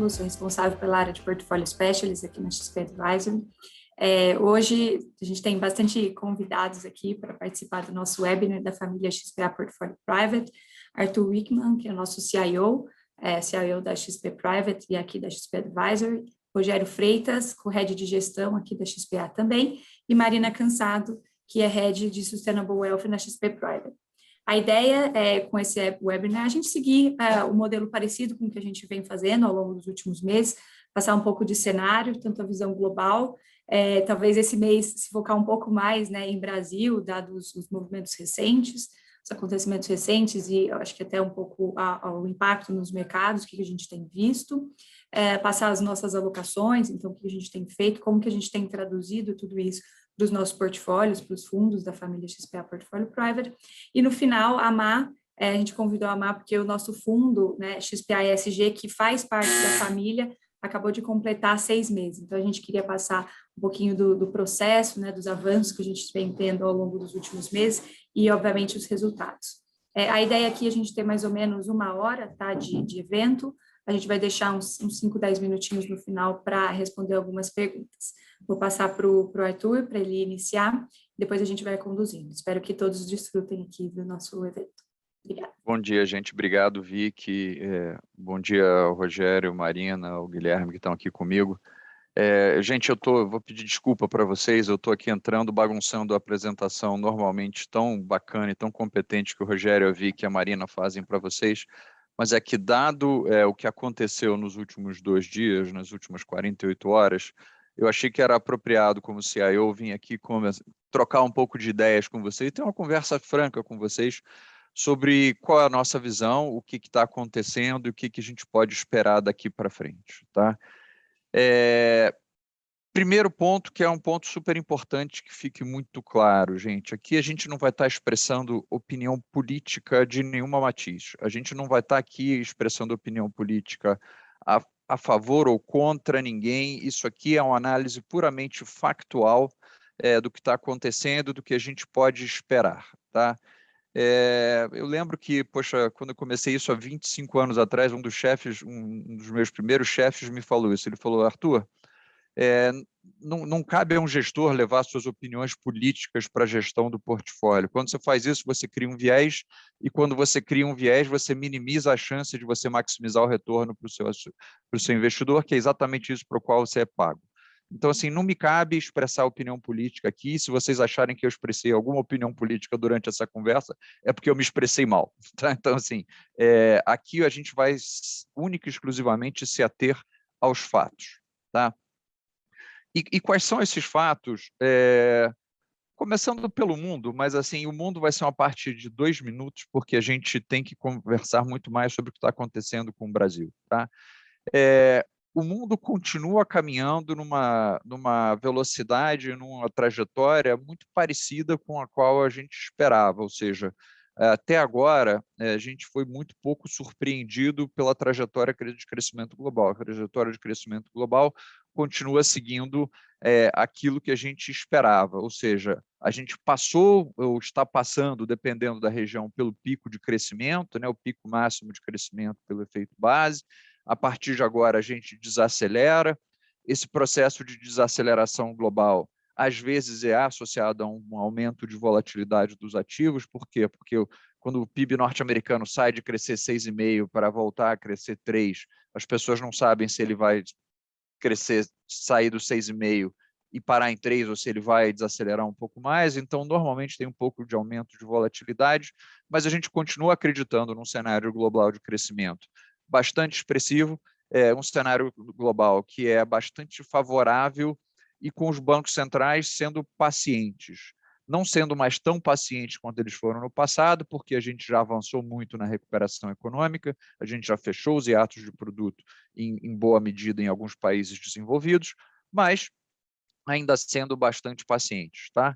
CIO, sou responsável pela área de Portfolio Specialist aqui na XP Advisor. Hoje a gente tem bastante convidados aqui para participar do nosso webinar da família XPA Portfolio Private. Arthur Wickman, que é o nosso CIO, CIO da XP Private e aqui da XP Advisor. Rogério Freitas, co-head de gestão aqui da XPA também. E Marina Cansado, que é head de Sustainable Wealth na XP Private. A ideia é, com esse webinar, a gente seguir um modelo parecido com o que a gente vem fazendo ao longo dos últimos meses, passar um pouco de cenário, tanto a visão global, talvez esse mês se focar um pouco mais, né, em Brasil, dados os movimentos recentes, os acontecimentos recentes e eu acho que até um pouco o impacto nos mercados, o que a gente tem visto, passar as nossas alocações, então o que a gente tem feito, como que a gente tem traduzido tudo isso para os nossos portfólios, para os fundos da família XPA Portfolio Private, e no final a a gente convidou a porque o nosso fundo, né, XPA ESG, que faz parte da família, acabou de completar 6 meses, então a gente queria passar um pouquinho do processo, né, dos avanços que a gente vem tendo ao longo dos últimos meses e, obviamente, os resultados. A ideia aqui é a gente ter mais ou menos 1 hora, tá, de evento, a gente vai deixar uns 5, 10 minutinhos no final para responder algumas perguntas. Vou passar para o Arthur, para ele iniciar, depois a gente vai conduzindo. Espero que todos desfrutem aqui do nosso evento. Obrigada. Bom dia, gente. Obrigado, Vicky. Bom dia, Rogério, Marina, o Guilherme, que estão aqui comigo. Gente, eu vou pedir desculpa para vocês, eu estou aqui entrando, bagunçando a apresentação normalmente tão bacana e tão competente que o Rogério, a Vicky e a Marina fazem para vocês, mas é que dado o que aconteceu nos últimos 2 dias, nas últimas 48 horas, eu achei que era apropriado, como CIO, vir aqui trocar um pouco de ideias com vocês e ter uma conversa franca com vocês sobre qual é a nossa visão, o que está acontecendo e o que a gente pode esperar daqui para frente, tá? Primeiro ponto, que é um ponto super importante que fique muito claro, gente. Aqui a gente não vai estar expressando opinião política de nenhuma matiz. A gente não vai estar aqui expressando opinião política a favor ou contra ninguém. Isso aqui é uma análise puramente factual do que está acontecendo, do que a gente pode esperar, tá? Eu lembro que, poxa, quando eu comecei isso há 25 anos atrás, um dos meus primeiros chefes me falou isso. Ele falou, Arthur, não cabe a um gestor levar suas opiniões políticas para a gestão do portfólio. Quando você faz isso, você cria um viés, e quando você cria um viés, você minimiza a chance de você maximizar o retorno para o seu investidor, que é exatamente isso para o qual você é pago. Então, assim, não me cabe expressar opinião política aqui. Se vocês acharem que eu expressei alguma opinião política durante essa conversa, é porque eu me expressei mal. Tá? Então, assim, aqui a gente vai única e exclusivamente se ater aos fatos. Tá? E quais são esses fatos? Começando pelo mundo, mas assim, o mundo vai ser uma parte de 2 minutos, porque a gente tem que conversar muito mais sobre o que está acontecendo com o Brasil. Tá? O mundo continua caminhando numa velocidade, numa trajetória muito parecida com a qual a gente esperava, ou seja, até agora a gente foi muito pouco surpreendido pela trajetória de crescimento global. A trajetória de crescimento global continua seguindo aquilo que a gente esperava, ou seja, a gente passou ou está passando, dependendo da região, pelo pico de crescimento, né, o pico máximo de crescimento pelo efeito base. A partir de agora, a gente desacelera. Esse processo de desaceleração global, às vezes, é associado a um aumento de volatilidade dos ativos. Por quê? Porque quando o PIB norte-americano sai de crescer 6,5% para voltar a crescer 3%, as pessoas não sabem se ele vai sair do 6,5% e parar em 3%, ou se ele vai desacelerar um pouco mais. Então, normalmente tem um pouco de aumento de volatilidade, mas a gente continua acreditando num cenário global de crescimento bastante expressivo, um cenário global que é bastante favorável e com os bancos centrais sendo pacientes, não sendo mais tão pacientes quanto eles foram no passado, porque a gente já avançou muito na recuperação econômica, a gente já fechou os hiatos de produto em boa medida em alguns países desenvolvidos, mas ainda sendo bastante pacientes. Tá?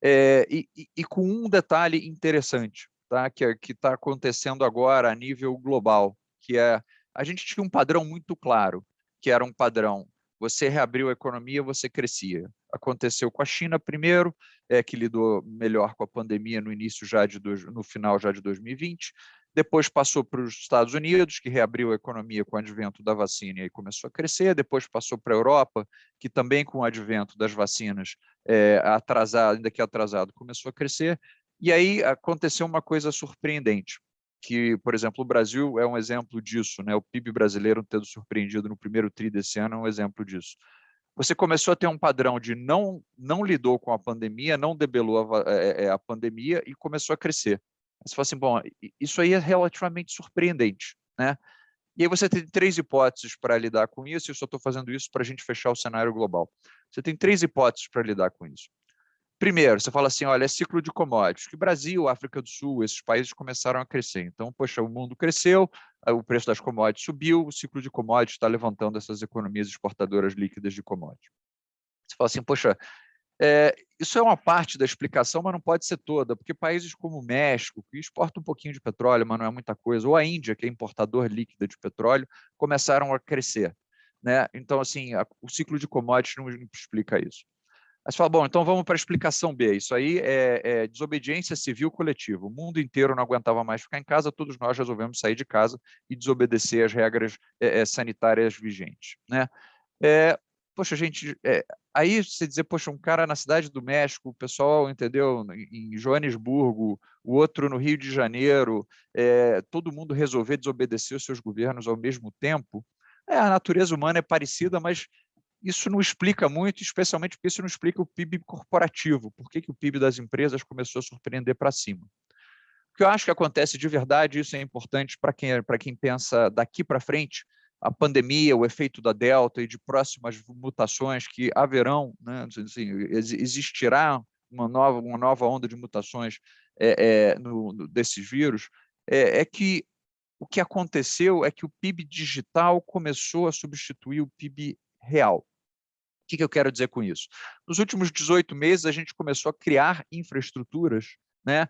E com um detalhe interessante, tá? que está acontecendo agora a nível global, que a gente tinha um padrão muito claro, que era um padrão, você reabriu a economia, você crescia. Aconteceu com a China primeiro, que lidou melhor com a pandemia no final já de 2020, depois passou para os Estados Unidos, que reabriu a economia com o advento da vacina e começou a crescer, depois passou para a Europa, que também com o advento das vacinas, ainda que atrasado, começou a crescer, e aí aconteceu uma coisa surpreendente, que, por exemplo, o Brasil é um exemplo disso, né? O PIB brasileiro tendo surpreendido no primeiro tri desse ano é um exemplo disso. Você começou a ter um padrão de não lidou com a pandemia, não debelou a pandemia e começou a crescer. Você fala assim, bom, isso aí é relativamente surpreendente, né? E aí você tem 3 hipóteses para lidar com isso, e eu só estou fazendo isso para a gente fechar o cenário global. Você tem 3 hipóteses para lidar com isso. Primeiro, você fala assim, olha, é ciclo de commodities, que Brasil, África do Sul, esses países começaram a crescer. Então, poxa, o mundo cresceu, o preço das commodities subiu, o ciclo de commodities está levantando essas economias exportadoras líquidas de commodities. Você fala assim, poxa, isso é uma parte da explicação, mas não pode ser toda, porque países como o México, que exporta um pouquinho de petróleo, mas não é muita coisa, ou a Índia, que é importador líquido de petróleo, começaram a crescer, né? Então, assim, o ciclo de commodities não explica isso. Aí você fala, bom, então vamos para a explicação B. Isso aí é desobediência civil coletiva. O mundo inteiro não aguentava mais ficar em casa, todos nós resolvemos sair de casa e desobedecer as regras sanitárias vigentes, né? Poxa, gente, aí você dizer, poxa, um cara na Cidade do México, o pessoal, entendeu, em Joanesburgo, o outro no Rio de Janeiro, todo mundo resolver desobedecer os seus governos ao mesmo tempo, a natureza humana é parecida, mas isso não explica muito, especialmente porque isso não explica o PIB corporativo, por que o PIB das empresas começou a surpreender para cima. O que eu acho que acontece de verdade, isso é importante para quem pensa daqui para frente, a pandemia, o efeito da Delta e de próximas mutações que haverão, né, assim, existirá uma nova onda de mutações desses vírus, que o que aconteceu é que o PIB digital começou a substituir o PIB real. O que eu quero dizer com isso? Nos últimos 18 meses, a gente começou a criar infraestruturas, né,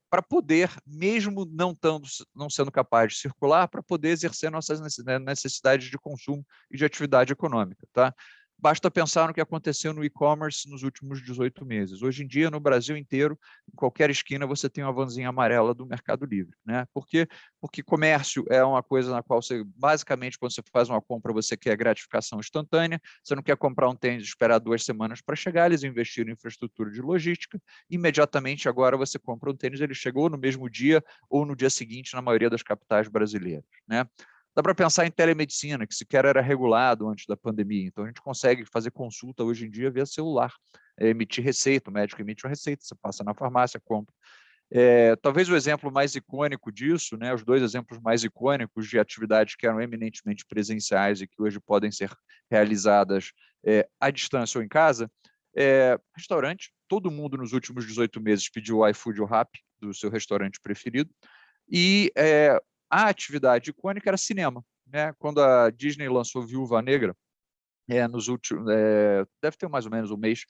para poder, mesmo não sendo capaz de circular, para poder exercer nossas necessidades de consumo e de atividade econômica. Tá? Basta pensar no que aconteceu no e-commerce nos últimos 18 meses. Hoje em dia, no Brasil inteiro, em qualquer esquina, você tem uma vanzinha amarela do Mercado Livre. Né? Por quê? Porque comércio é uma coisa na qual você, basicamente, quando você faz uma compra, você quer gratificação instantânea, você não quer comprar um tênis e esperar 2 semanas para chegar, eles investiram em infraestrutura de logística, imediatamente agora você compra um tênis, ele chegou no mesmo dia ou no dia seguinte na maioria das capitais brasileiras. Né? Dá para pensar em telemedicina, que sequer era regulado antes da pandemia, então a gente consegue fazer consulta hoje em dia via celular, emitir receita, o médico emite uma receita, você passa na farmácia, compra. Talvez o exemplo mais icônico disso, né, os 2 exemplos mais icônicos de atividades que eram eminentemente presenciais e que hoje podem ser realizadas à distância ou em casa, restaurante, todo mundo nos últimos 18 meses pediu o iFood ou Rappi do seu restaurante preferido, e a atividade icônica era cinema. Né? Quando a Disney lançou Viúva Negra, nos últimos, deve ter mais ou menos um mês,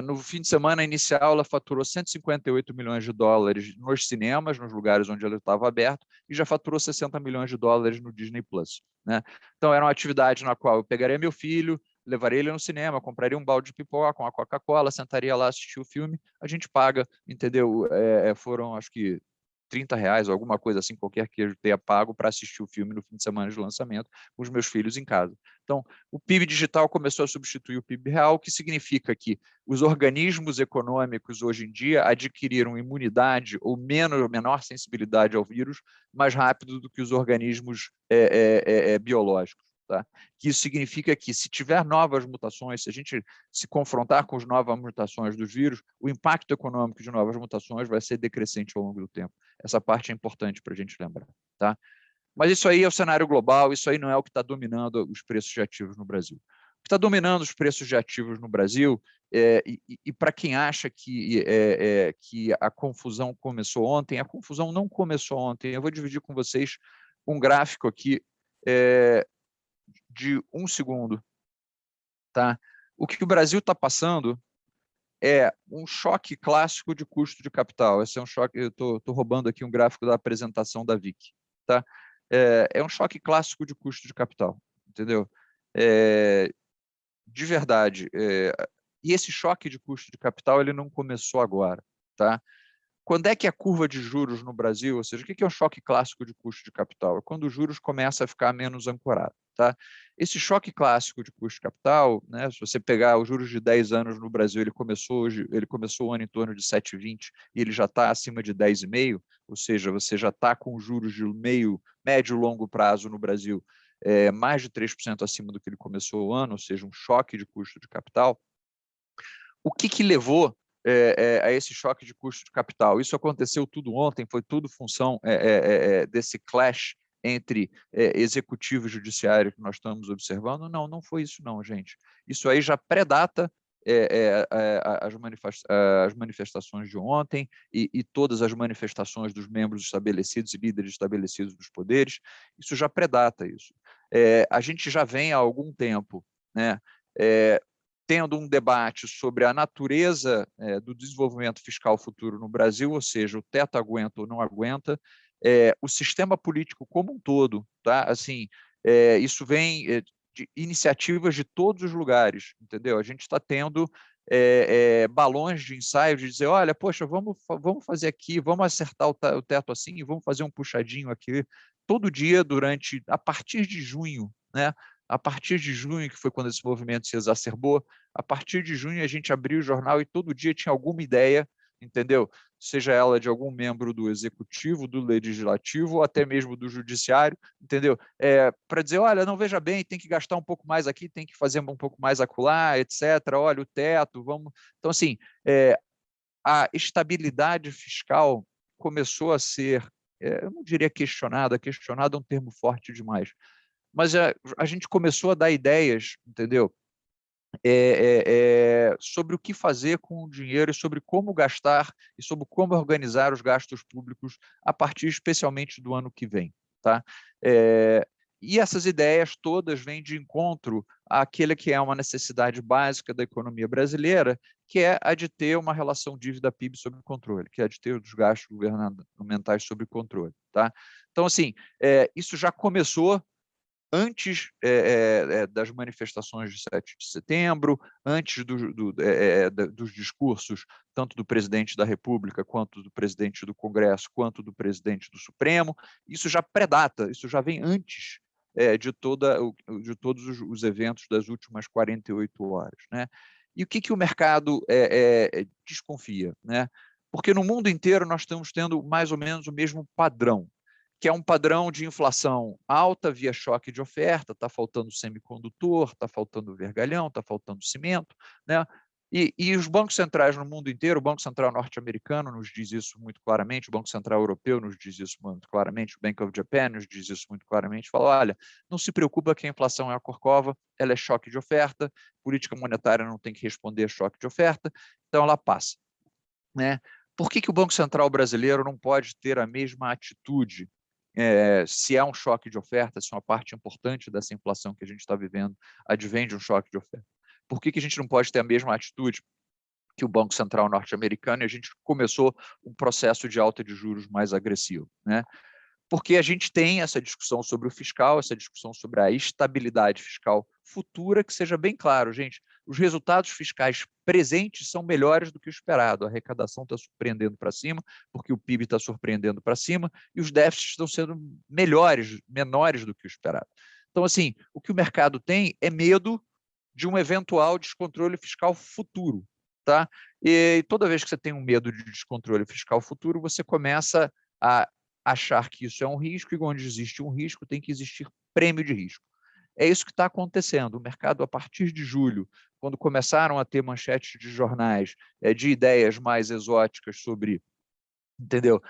no fim de semana inicial ela faturou 158 milhões de dólares nos cinemas, nos lugares onde ela estava aberto, e já faturou 60 milhões de dólares no Disney Plus. Né? Então era uma atividade na qual eu pegaria meu filho, levaria ele no cinema, compraria um balde de pipoca, uma Coca-Cola, sentaria lá, assistir o filme, a gente paga, entendeu? Foram, acho que, R$ 30, alguma coisa assim, qualquer que tenha pago para assistir o filme no fim de semana de lançamento com os meus filhos em casa. Então, o PIB digital começou a substituir o PIB real, o que significa que os organismos econômicos hoje em dia adquiriram imunidade ou menor sensibilidade ao vírus mais rápido do que os organismos biológicos. Tá? Que isso significa que, se tiver novas mutações, se a gente se confrontar com as novas mutações dos vírus, o impacto econômico de novas mutações vai ser decrescente ao longo do tempo. Essa parte é importante para a gente lembrar. Tá? Mas isso aí é o cenário global, isso aí não é o que está dominando os preços de ativos no Brasil. O que está dominando os preços de ativos no Brasil, e para quem acha que a confusão começou ontem, a confusão não começou ontem. Eu vou dividir com vocês um gráfico aqui de 1 segundo. Tá? O que o Brasil está passando é um choque clássico de custo de capital. Esse é um choque, eu estou roubando aqui um gráfico da apresentação da Vic. Tá? É um choque clássico de custo de capital, entendeu? De verdade. E esse choque de custo de capital ele não começou agora. Tá? quando é que a curva de juros no Brasil, ou seja, o que é um choque clássico de custo de capital? É quando os juros começam a ficar menos ancorados. Tá? Esse choque clássico de custo de capital, né, se você pegar os juros de 10 anos no Brasil, ele começou o ano em torno de 7,20 e ele já está acima de 10,5, ou seja, você já está com juros de médio e longo prazo no Brasil mais de 3% acima do que ele começou o ano, ou seja, um choque de custo de capital. O que levou a esse choque de custo de capital? Isso aconteceu tudo ontem, foi tudo função desse clash entre executivo e judiciário que nós estamos observando? Não, não foi isso não, gente. Isso aí já predata as manifestações de ontem e todas as manifestações dos membros estabelecidos e líderes estabelecidos dos poderes, isso já predata isso. A gente já vem há algum tempo, né, tendo um debate sobre a natureza do desenvolvimento fiscal futuro no Brasil, ou seja, o teto aguenta ou não aguenta, o sistema político como um todo, tá? Assim, isso vem de iniciativas de todos os lugares, entendeu? A gente está tendo balões de ensaio de dizer, olha, poxa, vamos fazer aqui, vamos acertar o teto assim e vamos fazer um puxadinho aqui todo dia a partir de junho, né? A partir de junho, que foi quando esse movimento se exacerbou, a partir de junho a gente abriu o jornal e todo dia tinha alguma ideia, entendeu? Seja ela de algum membro do executivo, do legislativo, ou até mesmo do judiciário, entendeu? Para dizer, olha, não, veja bem, tem que gastar um pouco mais aqui, tem que fazer um pouco mais acolá, etc. Olha, o teto, vamos... Então, assim, a estabilidade fiscal começou a ser, eu não diria questionada é um termo forte demais, mas a gente começou a dar ideias, entendeu? Sobre o que fazer com o dinheiro, sobre como gastar e sobre como organizar os gastos públicos a partir especialmente do ano que vem. Tá? E essas ideias todas vêm de encontro àquele que é uma necessidade básica da economia brasileira, que é a de ter uma relação dívida-PIB sob controle, que é a de ter os gastos governamentais sob controle. Tá? Então, assim, isso já começou antes das manifestações de 7 de setembro, antes dos discursos, tanto do presidente da República, quanto do presidente do Congresso, quanto do presidente do Supremo, isso já predata, isso já vem antes de todos os eventos das últimas 48 horas. Né? E o que o mercado desconfia? Né? Porque no mundo inteiro nós estamos tendo mais ou menos o mesmo padrão, que é um padrão de inflação alta via choque de oferta, está faltando semicondutor, está faltando vergalhão, está faltando cimento, né? E os bancos centrais no mundo inteiro, o Banco Central norte-americano nos diz isso muito claramente, o Banco Central europeu nos diz isso muito claramente, o Bank of Japan nos diz isso muito claramente, fala, olha, não se preocupa que a inflação é a corcova, ela é choque de oferta, política monetária não tem que responder a choque de oferta, então ela passa. Né? Por que o Banco Central brasileiro não pode ter a mesma atitude se há um choque de oferta, se uma parte importante dessa inflação que a gente está vivendo advém de um choque de oferta? Por que a gente não pode ter a mesma atitude que o Banco Central norte-americano e a gente começou um processo de alta de juros mais agressivo? Né? Porque a gente tem essa discussão sobre o fiscal, essa discussão sobre a estabilidade fiscal futura, que seja bem claro, gente, os resultados fiscais presentes são melhores do que o esperado, a arrecadação está surpreendendo para cima, porque o PIB está surpreendendo para cima, e os déficits estão sendo menores do que o esperado. Então, assim, o que o mercado tem é medo de um eventual descontrole fiscal futuro. Tá? E toda vez que você tem um medo de descontrole fiscal futuro, você começa a achar que isso é um risco, e onde existe um risco, tem que existir prêmio de risco. É isso que está acontecendo. O mercado, a partir de julho, quando começaram a ter manchetes de jornais de ideias mais exóticas sobre, entendeu?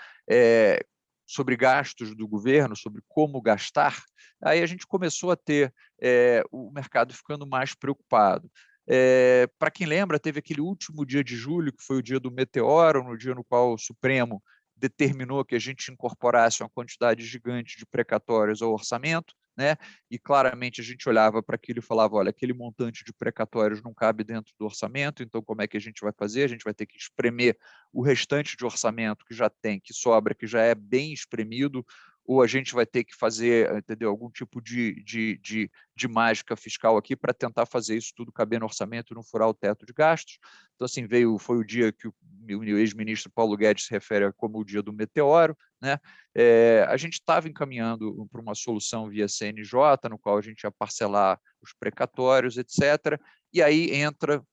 Sobre gastos do governo, sobre como gastar, aí a gente começou a ter o mercado ficando mais preocupado. Para quem lembra, teve aquele último dia de julho, que foi o dia do meteoro, no dia no qual o Supremo determinou que a gente incorporasse uma quantidade gigante de precatórios ao orçamento, né? E claramente a gente olhava para aquilo e falava, olha, aquele montante de precatórios não cabe dentro do orçamento, então como é que a gente vai fazer? A gente vai ter que espremer o restante de orçamento que já tem, que sobra, que já é bem espremido, ou a gente vai ter que fazer, entendeu, algum tipo de mágica fiscal aqui para tentar fazer isso tudo caber no orçamento e não furar o teto de gastos. Então, assim, foi o dia que o ex-ministro Paulo Guedes se refere como o dia do meteoro, né? A gente estava encaminhando para uma solução via CNJ, no qual a gente ia parcelar os precatórios, etc., e aí entra,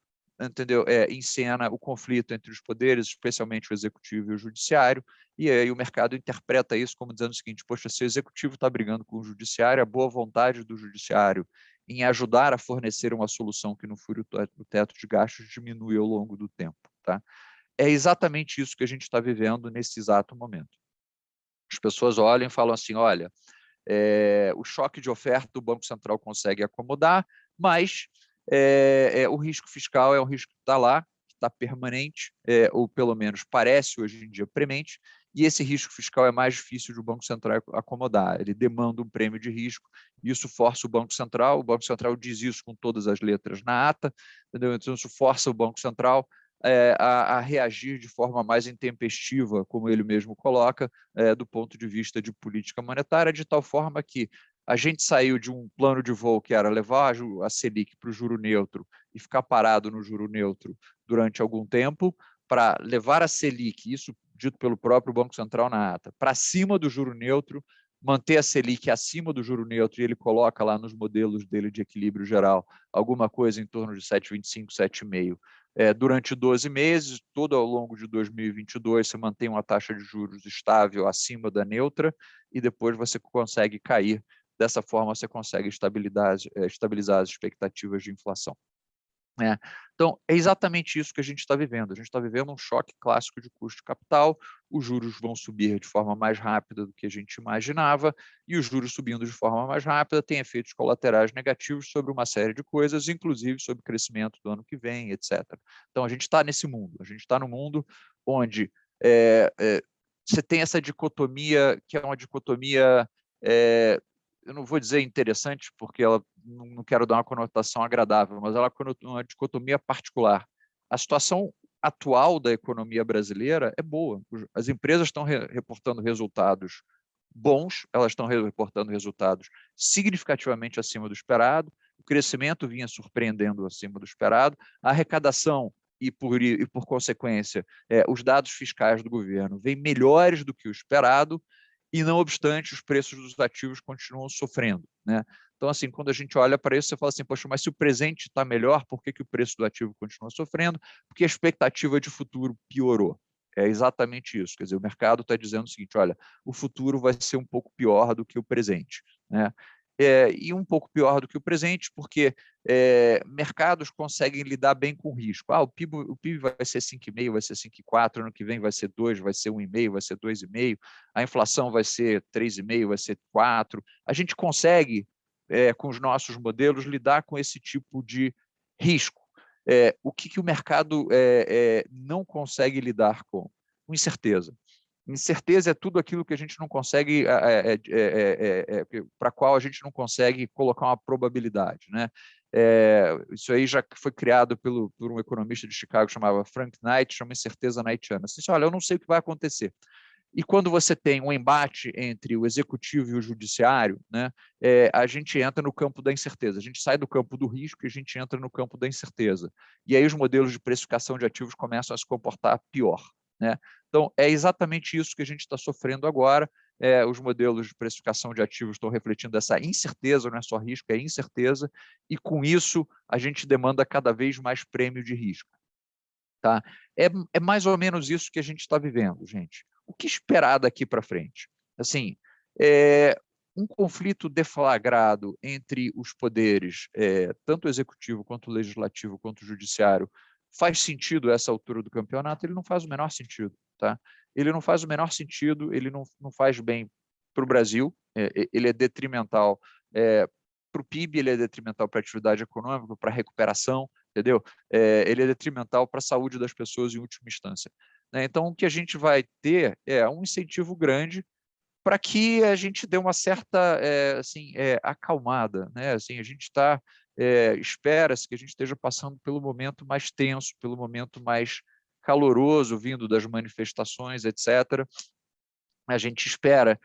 entendeu, em cena o conflito entre os poderes, especialmente o executivo e o judiciário, e aí o mercado interpreta isso como dizendo o seguinte: poxa, se o executivo está brigando com o judiciário, a boa vontade do judiciário em ajudar a fornecer uma solução que não fure o teto de gastos diminui ao longo do tempo. Tá? É exatamente isso que a gente está vivendo nesse exato momento. As pessoas olham e falam assim, olha, o choque de oferta o Banco Central consegue acomodar, mas o risco fiscal é um risco que está lá, que está permanente, ou pelo menos parece hoje em dia premente, e esse risco fiscal é mais difícil de o Banco Central acomodar, ele demanda um prêmio de risco, e isso força o Banco Central diz isso com todas as letras na ata, entendeu? Então isso força o Banco Central a reagir de forma mais intempestiva, como ele mesmo coloca, do ponto de vista de política monetária, de tal forma que a gente saiu de um plano de voo que era levar a Selic para o juro neutro e ficar parado no juro neutro durante algum tempo, para levar a Selic, isso dito pelo próprio Banco Central na ata, para cima do juro neutro, manter a Selic acima do juro neutro, e ele coloca lá nos modelos dele de equilíbrio geral alguma coisa em torno de 7,25, 7,5, durante 12 meses, todo ao longo de 2022, você mantém uma taxa de juros estável acima da neutra e depois você consegue cair. Dessa forma, você consegue estabilizar as expectativas de inflação. Então, é exatamente isso que a gente está vivendo. A gente está vivendo um choque clássico de custo de capital, os juros vão subir de forma mais rápida do que a gente imaginava, e os juros subindo de forma mais rápida têm efeitos colaterais negativos sobre uma série de coisas, inclusive sobre o crescimento do ano que vem, etc. Então, a gente está nesse mundo, a gente está no mundo onde você tem essa dicotomia, que é uma dicotomia eu não vou dizer interessante, porque ela não quero dar uma conotação agradável, mas ela é uma dicotomia particular. A situação atual da economia brasileira é boa. As empresas estão reportando resultados bons, elas estão reportando resultados significativamente acima do esperado, o crescimento vinha surpreendendo acima do esperado, a arrecadação e por consequência, os dados fiscais do governo vêm melhores do que o esperado, e, não obstante, os preços dos ativos continuam sofrendo. Né? Então, assim, quando a gente olha para isso, você fala assim, poxa, mas se o presente está melhor, por que o preço do ativo continua sofrendo? Porque a expectativa de futuro piorou. É exatamente isso. Quer dizer, o mercado está dizendo o seguinte, olha, o futuro vai ser um pouco pior do que o presente. Né? E um pouco pior do que o presente, porque mercados conseguem lidar bem com o risco. O PIB vai ser 5,5, vai ser 5,4, ano que vem vai ser 2, vai ser 1,5, vai ser 2,5, a inflação vai ser 3,5, vai ser 4. A gente consegue, com os nossos modelos, lidar com esse tipo de risco. O que o mercado não consegue lidar com? Com incerteza. Incerteza é tudo aquilo que a gente não consegue, para qual a gente não consegue colocar uma probabilidade. Né? Isso aí já foi criado por um economista de Chicago, chamava Frank Knight, chama incerteza knightiana. Assim, olha, eu não sei o que vai acontecer. E quando você tem um embate entre o executivo e o judiciário, né, a gente entra no campo da incerteza. A gente sai do campo do risco e a gente entra no campo da incerteza. E aí os modelos de precificação de ativos começam a se comportar pior. Né? Então, é exatamente isso que a gente está sofrendo agora. Os modelos de precificação de ativos estão refletindo essa incerteza, não é só risco, é incerteza, e com isso a gente demanda cada vez mais prêmio de risco. Tá? É mais ou menos isso que a gente está vivendo, gente. O que esperar daqui para frente? Assim, um conflito deflagrado entre os poderes, tanto o executivo, quanto o legislativo, quanto o judiciário, faz sentido a essa altura do campeonato? Ele não faz o menor sentido. Tá? Ele não faz o menor sentido, ele não faz bem para o Brasil, ele é detrimental para o PIB, ele é detrimental para a atividade econômica, para a recuperação, entendeu? Ele é detrimental para a saúde das pessoas em última instância. Né? Então, o que a gente vai ter é um incentivo grande para que a gente dê uma certa acalmada. Né? Assim, a gente está, espera-se que a gente esteja passando pelo momento mais tenso, pelo momento mais caloroso, vindo das manifestações, etc. A gente espera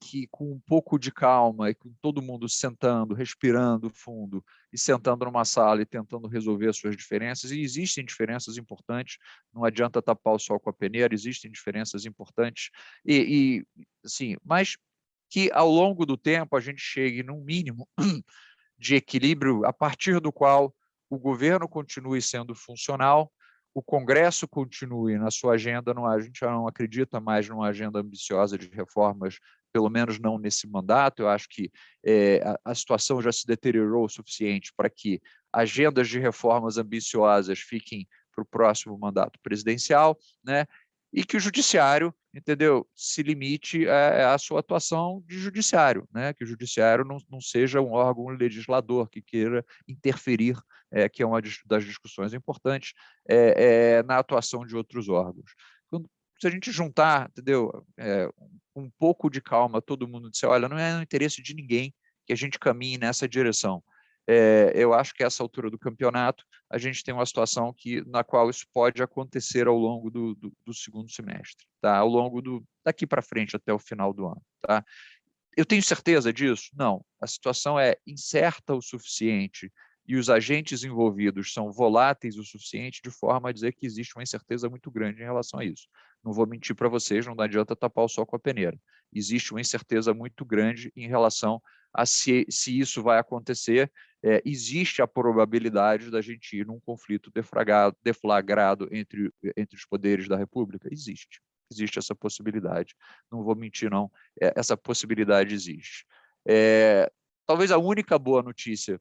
que com um pouco de calma e com todo mundo sentando, respirando fundo e sentando numa sala e tentando resolver as suas diferenças, e existem diferenças importantes, não adianta tapar o sol com a peneira, existem diferenças importantes, assim, mas que ao longo do tempo a gente chegue num mínimo de equilíbrio a partir do qual o governo continue sendo funcional, o Congresso continue na sua agenda, a gente já não acredita mais numa agenda ambiciosa de reformas, pelo menos não nesse mandato. Eu acho que a situação já se deteriorou o suficiente para que agendas de reformas ambiciosas fiquem para o próximo mandato presidencial, né? E que o judiciário, entendeu, se limite à sua atuação de judiciário, né? Que o judiciário não seja um órgão legislador que queira interferir, que é uma das discussões importantes, na atuação de outros órgãos. Se a gente juntar, entendeu, um pouco de calma, todo mundo disser, olha, não é no interesse de ninguém que a gente caminhe nessa direção. Eu acho que a essa altura do campeonato a gente tem uma situação na qual isso pode acontecer ao longo do segundo semestre, tá? Ao longo daqui para frente até o final do ano. Tá? Eu tenho certeza disso? Não. A situação é incerta o suficiente e os agentes envolvidos são voláteis o suficiente de forma a dizer que existe uma incerteza muito grande em relação a isso. Não vou mentir para vocês, não adianta tapar o sol com a peneira. Existe uma incerteza muito grande em relação a se isso vai acontecer. Existe a probabilidade da gente ir num conflito deflagrado entre os poderes da República? Existe essa possibilidade. Não vou mentir, não. Essa possibilidade existe. Talvez a única boa notícia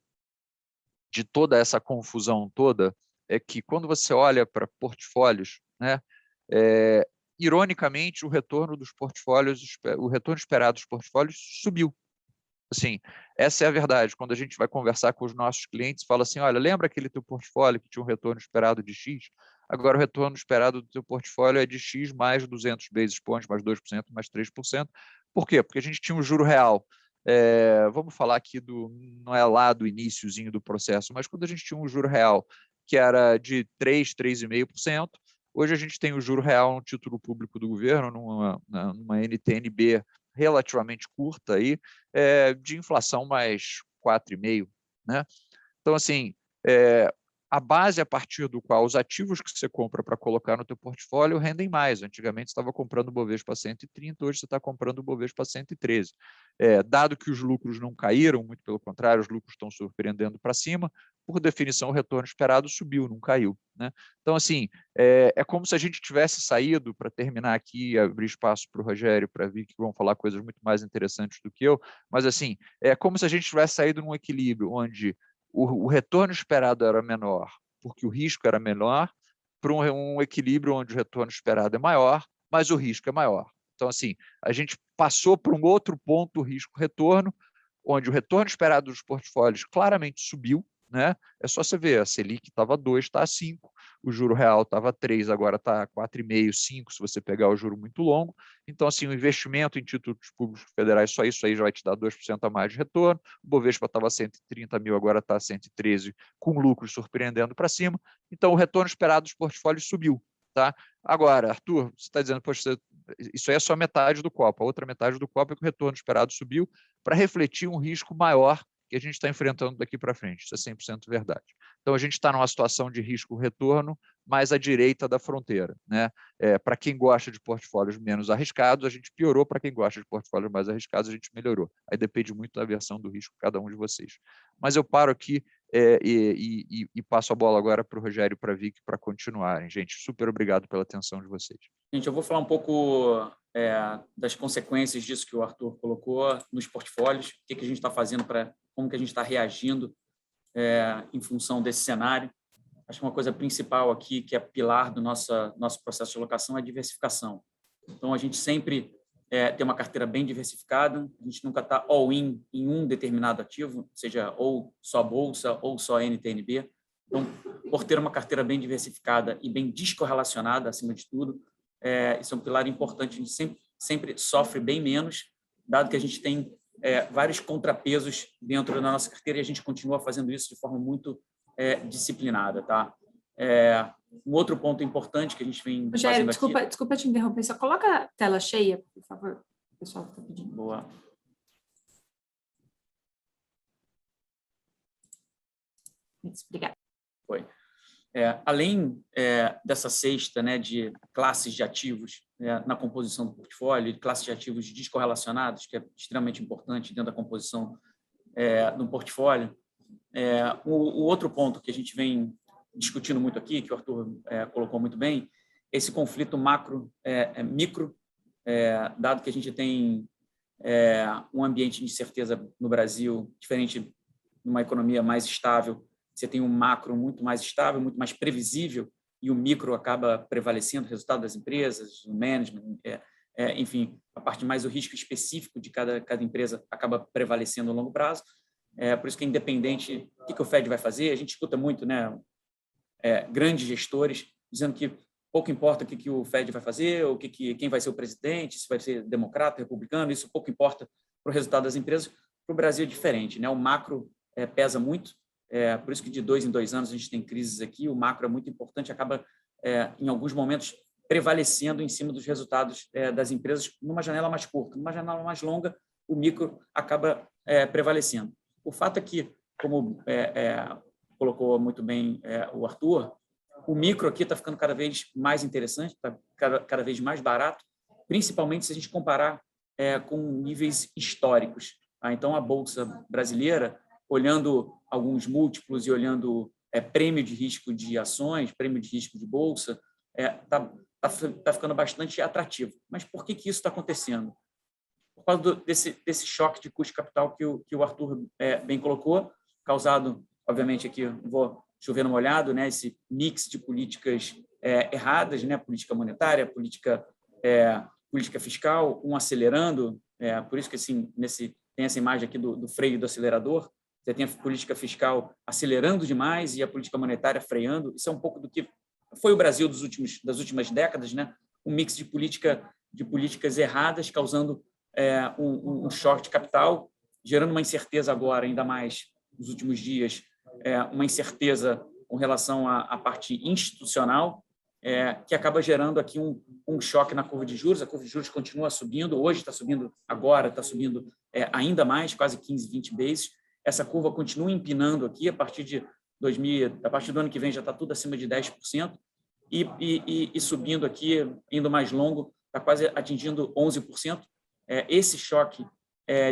de toda essa confusão toda é que quando você olha para portfólios, né, ironicamente, o retorno dos portfólios, o retorno esperado dos portfólios subiu. Assim, essa é a verdade. Quando a gente vai conversar com os nossos clientes, fala assim, olha, lembra aquele teu portfólio que tinha um retorno esperado de X? Agora o retorno esperado do teu portfólio é de X mais 200 basis points, mais 2%, mais 3%. Por quê? Porque a gente tinha um juro real. Vamos falar aqui não é lá do iniciozinho do processo, mas quando a gente tinha um juro real que era de 3, 3,5%, hoje a gente tem o juro real no título público do governo, numa NTN-B relativamente curta aí, de inflação mais 4,5%, né? Então, assim, a base a partir do qual os ativos que você compra para colocar no teu portfólio rendem mais. Antigamente você estava comprando o Bovespa 130, hoje você está comprando o Bovespa 113. Dado que os lucros não caíram, muito pelo contrário, os lucros estão surpreendendo para cima, por definição o retorno esperado subiu, não caiu, né? Então, assim, é como se a gente tivesse saído, para terminar aqui e abrir espaço para o Rogério e para a Vicky, que vão falar coisas muito mais interessantes do que eu, mas assim, é como se a gente tivesse saído num equilíbrio onde o retorno esperado era menor, porque o risco era menor, para um equilíbrio onde o retorno esperado é maior, mas o risco é maior. Então, assim, a gente passou para um outro ponto, o risco-retorno, onde o retorno esperado dos portfólios claramente subiu, né? É só você ver, a Selic estava 2, está a 5, o juro real estava 3, agora está 4,5, 5, se você pegar o juro muito longo. Então, assim, o investimento em títulos públicos federais, só isso aí já vai te dar 2% a mais de retorno. O Bovespa estava 130 mil, agora está 113, com lucros surpreendendo para cima. Então, o retorno esperado dos portfólios subiu. Tá? Agora, Arthur, você está dizendo, poxa, isso aí é só metade do copo. A outra metade do copo é que o retorno esperado subiu para refletir um risco maior que a gente está enfrentando daqui para frente. Isso é 100% verdade. Então, a gente está numa situação de risco-retorno mais à direita da fronteira, né? Para quem gosta de portfólios menos arriscados, a gente piorou. Para quem gosta de portfólios mais arriscados, a gente melhorou. Aí depende muito da versão do risco de cada um de vocês. Mas eu paro aqui e passo a bola agora para o Rogério e para a Vicky para continuarem. Gente, super obrigado pela atenção de vocês. Gente, eu vou falar um pouco das consequências disso que o Arthur colocou nos portfólios, o que a gente está fazendo como que a gente está reagindo em função desse cenário. Acho que uma coisa principal aqui, que é pilar do nosso processo de alocação, é a diversificação. Então, a gente sempre tem uma carteira bem diversificada, a gente nunca está all-in em um determinado ativo, seja ou só Bolsa ou só NTN-B. Então, por ter uma carteira bem diversificada e bem descorrelacionada, acima de tudo, isso é um pilar importante. A gente sempre sofre bem menos, dado que a gente tem vários contrapesos dentro da nossa carteira e a gente continua fazendo isso de forma muito disciplinada. Tá? Um outro ponto importante que a gente vem Rogério, fazendo aqui... desculpa te interromper, só coloca a tela cheia, por favor. o pessoal está pedindo. Boa. Isso, obrigada. Foi. Além dessa cesta, né, de classes de ativos na composição do portfólio, de classes de ativos descorrelacionados, que é extremamente importante dentro da composição do portfólio, o outro ponto que a gente vem discutindo muito aqui, que o Arthur colocou muito bem, esse conflito micro, dado que a gente tem um ambiente de incerteza no Brasil, diferente de uma economia mais estável. Você tem um macro muito mais estável, muito mais previsível, e o micro acaba prevalecendo, o resultado das empresas, o management, enfim, a parte mais o risco específico de cada empresa acaba prevalecendo a longo prazo. Por isso que é independente o que o Fed vai fazer. A gente escuta muito, né, grandes gestores dizendo que pouco importa o que o Fed vai fazer, ou quem vai ser o presidente, se vai ser democrata, republicano, isso pouco importa para o resultado das empresas. Para o Brasil é diferente, né? O macro pesa muito. Por isso que de 2 em 2 anos a gente tem crises aqui, o macro é muito importante, acaba, em alguns momentos, prevalecendo em cima dos resultados das empresas numa janela mais curta. Numa janela mais longa, o micro acaba prevalecendo. O fato é que, como colocou muito bem o Arthur, o micro aqui está ficando cada vez mais interessante, está cada vez mais barato, principalmente se a gente comparar com níveis históricos. Então, a Bolsa brasileira, olhando alguns múltiplos e olhando prêmio de risco de ações, prêmio de risco de bolsa, está ficando bastante atrativo. Mas por que isso está acontecendo? Por causa desse choque de custo de capital que o Arthur bem colocou, causado, obviamente, aqui vou chover no molhado, né, esse mix de políticas erradas, né, política monetária, política fiscal, acelerando, por isso que assim, tem essa imagem aqui do freio e do acelerador. Você tem a política fiscal acelerando demais e a política monetária freando. Isso é um pouco do que foi o Brasil das últimas décadas, né? Um mix de políticas erradas, causando um choque de capital, gerando uma incerteza agora, ainda mais nos últimos dias, uma incerteza com relação à parte institucional, que acaba gerando aqui um choque na curva de juros. A curva de juros continua subindo, hoje está subindo, agora está subindo ainda mais, quase 15, 20 bases. Essa curva continua empinando aqui, a partir do ano que vem já está tudo acima de 10%, e subindo aqui, indo mais longo, está quase atingindo 11%. Esse choque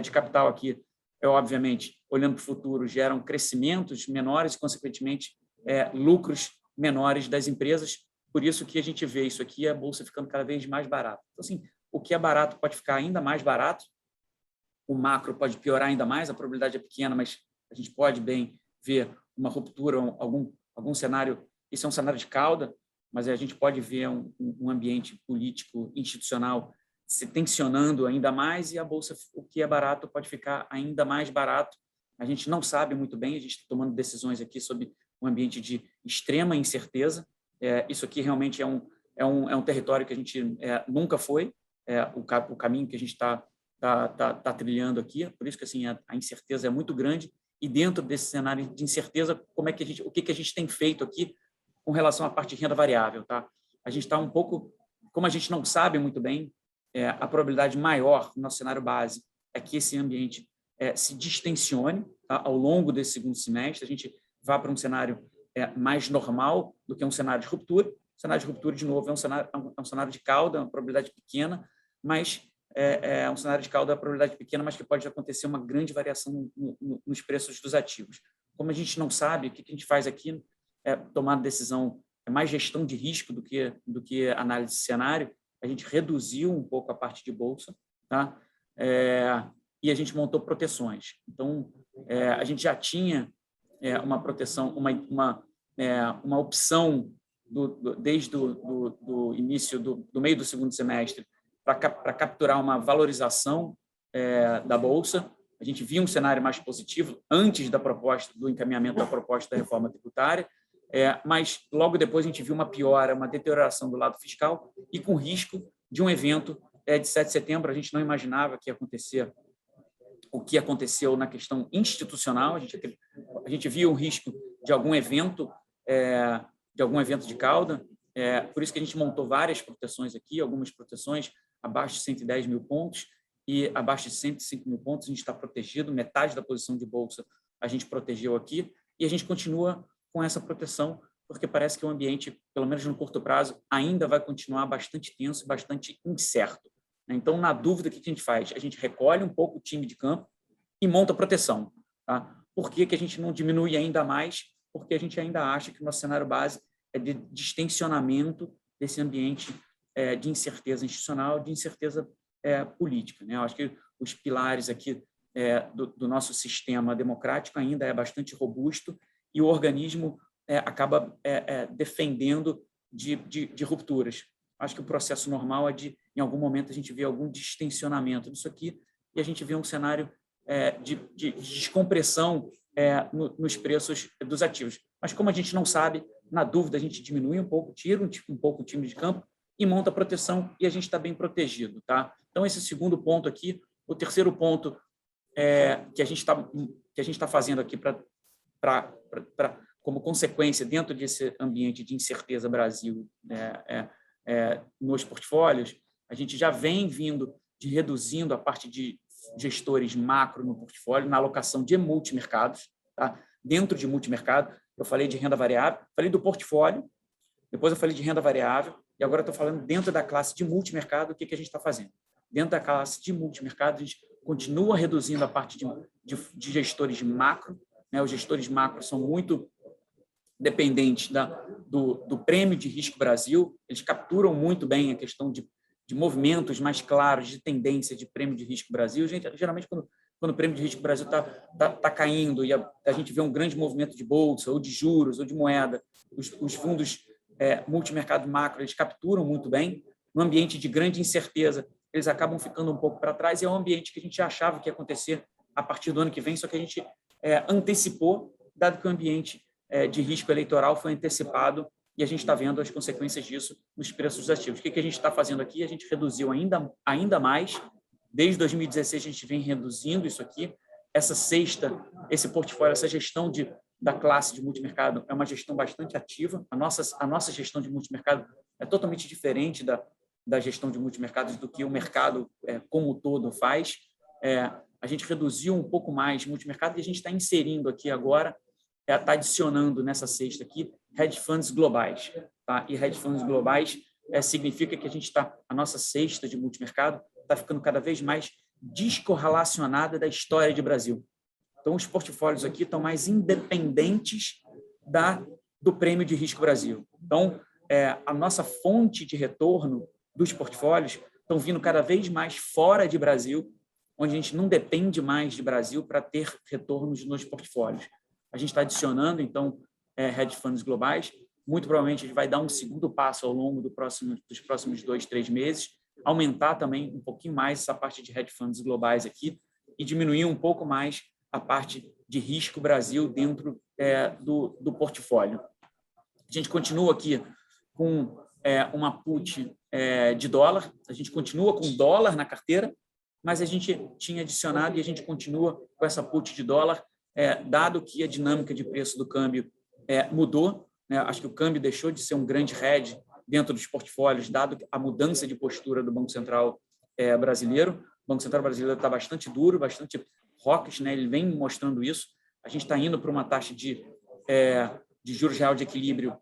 de capital aqui, obviamente, olhando para o futuro, geram crescimentos menores e, consequentemente, lucros menores das empresas. Por isso que a gente vê isso aqui, a Bolsa ficando cada vez mais barata. Então, assim, o que é barato pode ficar ainda mais barato, o macro pode piorar ainda mais, a probabilidade é pequena, mas a gente pode bem ver uma ruptura, algum cenário. Isso é um cenário de cauda, mas a gente pode ver um ambiente político, institucional, se tensionando ainda mais, e a Bolsa, o que é barato, pode ficar ainda mais barato. A gente não sabe muito bem, a gente está tomando decisões aqui sobre um ambiente de extrema incerteza. Isso aqui realmente é um território que a gente nunca foi, o caminho que a gente está trilhando aqui. Por isso que assim, a incerteza é muito grande, e dentro desse cenário de incerteza, o que a gente tem feito aqui com relação à parte de renda variável, tá? A gente está um pouco, como a gente não sabe muito bem, a probabilidade maior no nosso cenário base é que esse ambiente se distensione, tá? Ao longo desse segundo semestre, a gente vá para um cenário mais normal do que um cenário de ruptura. O cenário de ruptura, de novo, é um cenário de cauda, uma probabilidade pequena, mas um cenário de cauda, a probabilidade pequena, mas que pode acontecer uma grande variação nos preços dos ativos. Como a gente não sabe, o que a gente faz aqui é tomar decisão, mais gestão de risco do que análise de cenário. A gente reduziu um pouco a parte de bolsa, tá? E a gente montou proteções. Então, a gente já tinha uma proteção, uma opção desde o início do meio do segundo semestre para capturar uma valorização da bolsa. A gente via um cenário mais positivo antes do encaminhamento da proposta da reforma tributária, mas logo depois a gente viu uma piora, uma deterioração do lado fiscal, e com risco de um evento de 7 de setembro. A gente não imaginava que ia acontecer o que aconteceu na questão institucional. A gente viu o risco de algum evento de cauda. Por isso que a gente montou várias proteções aqui, algumas proteções abaixo de 110 mil pontos, e abaixo de 105 mil pontos a gente está protegido, metade da posição de bolsa a gente protegeu aqui, e a gente continua com essa proteção, porque parece que o ambiente, pelo menos no curto prazo, ainda vai continuar bastante tenso, bastante incerto. Então, na dúvida, o que a gente faz? A gente recolhe um pouco o time de campo e monta proteção. Tá? Por que a gente não diminui ainda mais? Porque a gente ainda acha que o nosso cenário base é de distensionamento desse ambiente de incerteza institucional, de incerteza política. Né? Eu acho que os pilares aqui do nosso sistema democrático ainda é bastante robusto e o organismo acaba defendendo de rupturas. Acho que o processo normal é de, em algum momento, a gente vê algum distensionamento disso aqui e a gente vê um cenário de descompressão nos preços dos ativos. Mas, como a gente não sabe, na dúvida, a gente diminui um pouco, tira um pouco o time de campo e monta a proteção e a gente está bem protegido. Tá? Então, esse segundo ponto aqui. O terceiro ponto que a gente está fazendo aqui como consequência, dentro desse ambiente de incerteza Brasil nos portfólios, a gente já vem reduzindo a parte de gestores macro no portfólio, na alocação de multimercados. Tá? Dentro de multimercado, eu falei de renda variável, falei do portfólio, depois eu falei de renda variável, e agora estou falando dentro da classe de multimercado, o que a gente está fazendo. Dentro da classe de multimercado, a gente continua reduzindo a parte de gestores macro. Né? Os gestores macro são muito dependentes do prêmio de risco Brasil, eles capturam muito bem a questão de movimentos mais claros, de tendência de prêmio de risco Brasil. Geralmente, quando o prêmio de risco Brasil está caindo e a gente vê um grande movimento de bolsa, ou de juros, ou de moeda, os fundos multimercado macro, eles capturam muito bem. No ambiente de grande incerteza, eles acabam ficando um pouco para trás, e é um ambiente que a gente achava que ia acontecer a partir do ano que vem, só que a gente antecipou, dado que o ambiente de risco eleitoral foi antecipado, e a gente está vendo as consequências disso nos preços dos ativos. O que a gente está fazendo aqui? A gente reduziu ainda mais. Desde 2016, a gente vem reduzindo isso aqui. Esse portfólio, essa gestão da classe de multimercado é uma gestão bastante ativa. A nossa gestão de multimercado é totalmente diferente da gestão de multimercados do que o mercado como um todo faz. A gente reduziu um pouco mais multimercado e a gente está inserindo aqui agora, está adicionando nessa cesta aqui hedge funds globais. Tá? E hedge funds globais significa que a nossa cesta de multimercado está ficando cada vez mais descorrelacionada da história de Brasil. Então, os portfólios aqui estão mais independentes do prêmio de risco Brasil. Então, a nossa fonte de retorno dos portfólios estão vindo cada vez mais fora de Brasil, onde a gente não depende mais de Brasil para ter retornos nos portfólios. A gente está adicionando, então, hedge funds globais. Muito provavelmente, a gente vai dar um segundo passo ao longo dos próximos 2-3 meses, aumentar também um pouquinho mais essa parte de hedge funds globais aqui e diminuir um pouco mais a parte de risco Brasil dentro do portfólio. A gente continua aqui com uma put de dólar, a gente continua com dólar na carteira, mas a gente tinha adicionado e a gente continua com essa put de dólar, dado que a dinâmica de preço do câmbio mudou. Né? Acho que o câmbio deixou de ser um grande hedge dentro dos portfólios, dado a mudança de postura do Banco Central brasileiro. O Banco Central brasileiro está bastante duro, bastante hawkish, né? Ele vem mostrando isso. A gente está indo para uma taxa de juros real de equilíbrio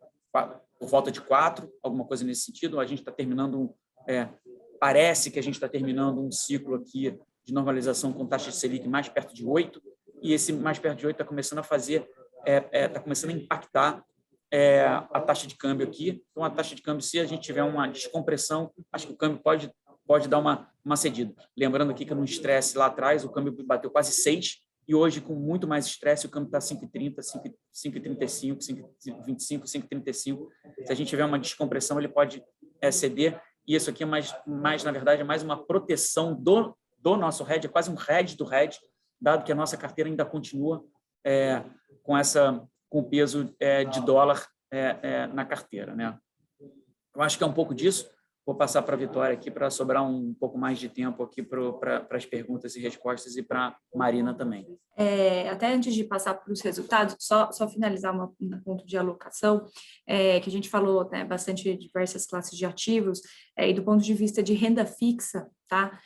por volta de 4, alguma coisa nesse sentido. A gente está terminando parece que a gente está terminando um ciclo aqui de normalização com taxa de Selic mais perto de 8, e esse mais perto de 8 está começando a fazer, está começando a impactar a taxa de câmbio aqui. Então, a taxa de câmbio, se a gente tiver uma descompressão, acho que o câmbio pode dar uma cedida. Lembrando aqui que no estresse lá atrás, o câmbio bateu quase 6, e hoje, com muito mais estresse, o câmbio está 5,30, 5,35, 5,25, 5,35. Se a gente tiver uma descompressão, ele pode ceder, e isso aqui na verdade, é mais uma proteção do nosso hedge, é quase um hedge do hedge, dado que a nossa carteira ainda continua com o peso de dólar na carteira. Né? Eu acho que é um pouco disso. vou passar para a Vitória aqui para sobrar um pouco mais de tempo aqui para as perguntas e respostas e para a Marina também. Até antes de passar para os resultados, só finalizar um ponto de alocação, que a gente falou, né, bastante de diversas classes de ativos, e do ponto de vista de renda fixa, tá?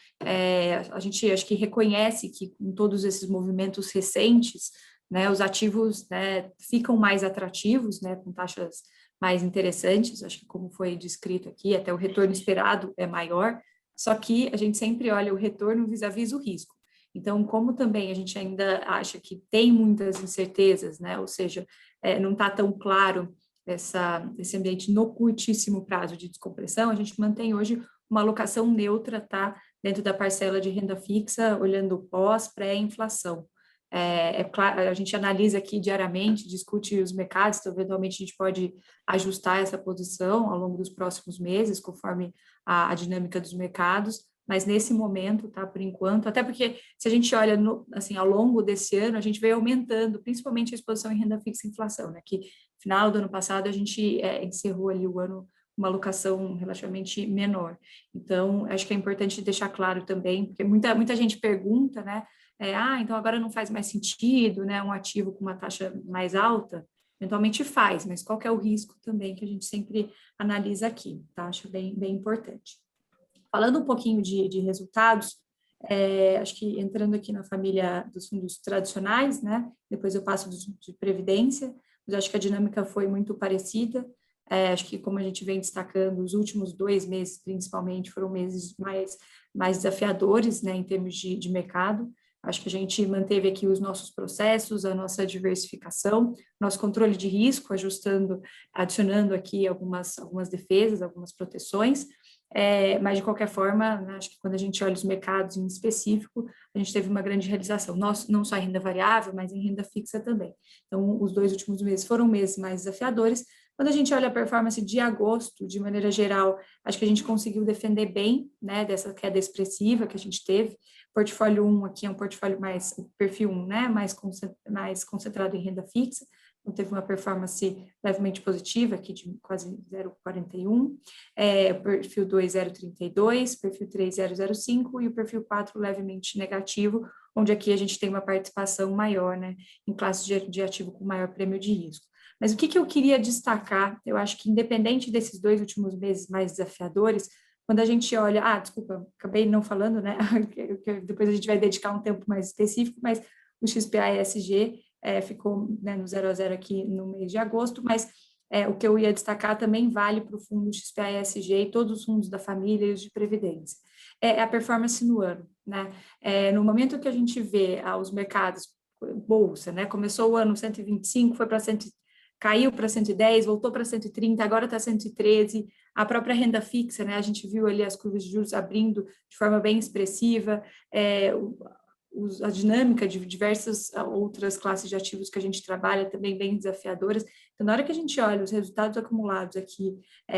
A gente acho que reconhece que com todos esses movimentos recentes, né, os ativos, né, ficam mais atrativos, né, com taxas mais interessantes, acho que como foi descrito aqui, até o retorno esperado é maior, só que a gente sempre olha o retorno vis-à-vis o risco. Então, como também a gente ainda acha que tem muitas incertezas, né, ou seja, não está tão claro esse ambiente no curtíssimo prazo de descompressão, a gente mantém hoje uma alocação neutra, tá, dentro da parcela de renda fixa, olhando pós, pré-inflação. Claro, a gente analisa aqui diariamente, discute os mercados, então eventualmente a gente pode ajustar essa posição ao longo dos próximos meses, conforme a dinâmica dos mercados, mas nesse momento, tá, por enquanto, até porque se a gente olha assim, ao longo desse ano, a gente veio aumentando, principalmente a exposição em renda fixa e inflação, né, que no final do ano passado a gente encerrou ali o ano com uma alocação relativamente menor. Então, acho que é importante deixar claro também, porque muita gente pergunta, né, então agora não faz mais sentido, né, um ativo com uma taxa mais alta, eventualmente faz, mas qual que é o risco também que a gente sempre analisa aqui, tá? Acho bem importante. Falando um pouquinho de resultados, acho que entrando aqui na família dos fundos tradicionais, né, depois eu passo de previdência, mas acho que a dinâmica foi muito parecida, acho que como a gente vem destacando, os últimos 2 meses, principalmente, foram meses mais desafiadores, né, em termos de mercado. Acho que a gente manteve aqui os nossos processos, a nossa diversificação, nosso controle de risco, adicionando aqui algumas defesas, algumas proteções, mas de qualquer forma, né, acho que quando a gente olha os mercados em específico, a gente teve uma grande realização, não só em renda variável, mas em renda fixa também. Então, os 2 últimos meses foram meses mais desafiadores. Quando a gente olha a performance de agosto, de maneira geral, acho que a gente conseguiu defender bem, né, dessa queda expressiva que a gente teve. Portfólio 1 aqui é um portfólio perfil 1, né, mais concentrado em renda fixa, então teve uma performance levemente positiva, aqui de quase 0,41, perfil 2, 0,32, perfil 3, 0,05 e o perfil 4 levemente negativo, onde aqui a gente tem uma participação maior, né, em classes de ativo com maior prêmio de risco. Mas o que eu queria destacar, eu acho que independente desses 2 últimos meses mais desafiadores, quando a gente olha, desculpa, acabei não falando, né, depois a gente vai dedicar um tempo mais específico, mas o XPA-ESG ficou, né, no 0 a 0 aqui no mês de agosto, mas o que eu ia destacar também vale para o fundo XPA-ESG e todos os fundos da família e os de previdência. É a performance no ano, né, no momento que a gente vê os mercados, bolsa, né, começou o ano 125, foi para 100, caiu para 110, voltou para 130, agora está 113, a própria renda fixa, né, a gente viu ali as curvas de juros abrindo de forma bem expressiva, a dinâmica de diversas outras classes de ativos que a gente trabalha também bem desafiadoras. Então, na hora que a gente olha os resultados acumulados aqui,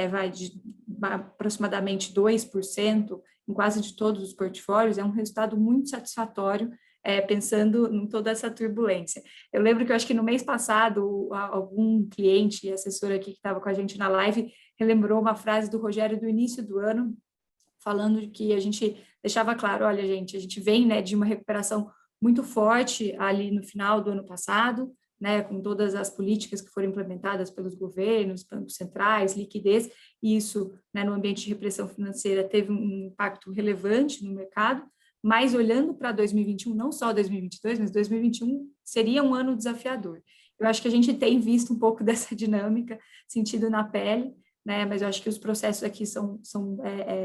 vai de aproximadamente 2% em quase de todos os portfólios, é um resultado muito satisfatório, pensando em toda essa turbulência. Eu lembro que eu acho que no mês passado, algum cliente e assessor aqui que estava com a gente na live relembrou uma frase do Rogério do início do ano, falando de que a gente deixava claro, olha, gente, a gente vem, né, de uma recuperação muito forte ali no final do ano passado, né, com todas as políticas que foram implementadas pelos governos, bancos centrais, liquidez, e isso, né, no ambiente de repressão financeira teve um impacto relevante no mercado, mas olhando para 2021, não só 2022, mas 2021 seria um ano desafiador. Eu acho que a gente tem visto um pouco dessa dinâmica, sentido na pele, né, mas eu acho que os processos aqui são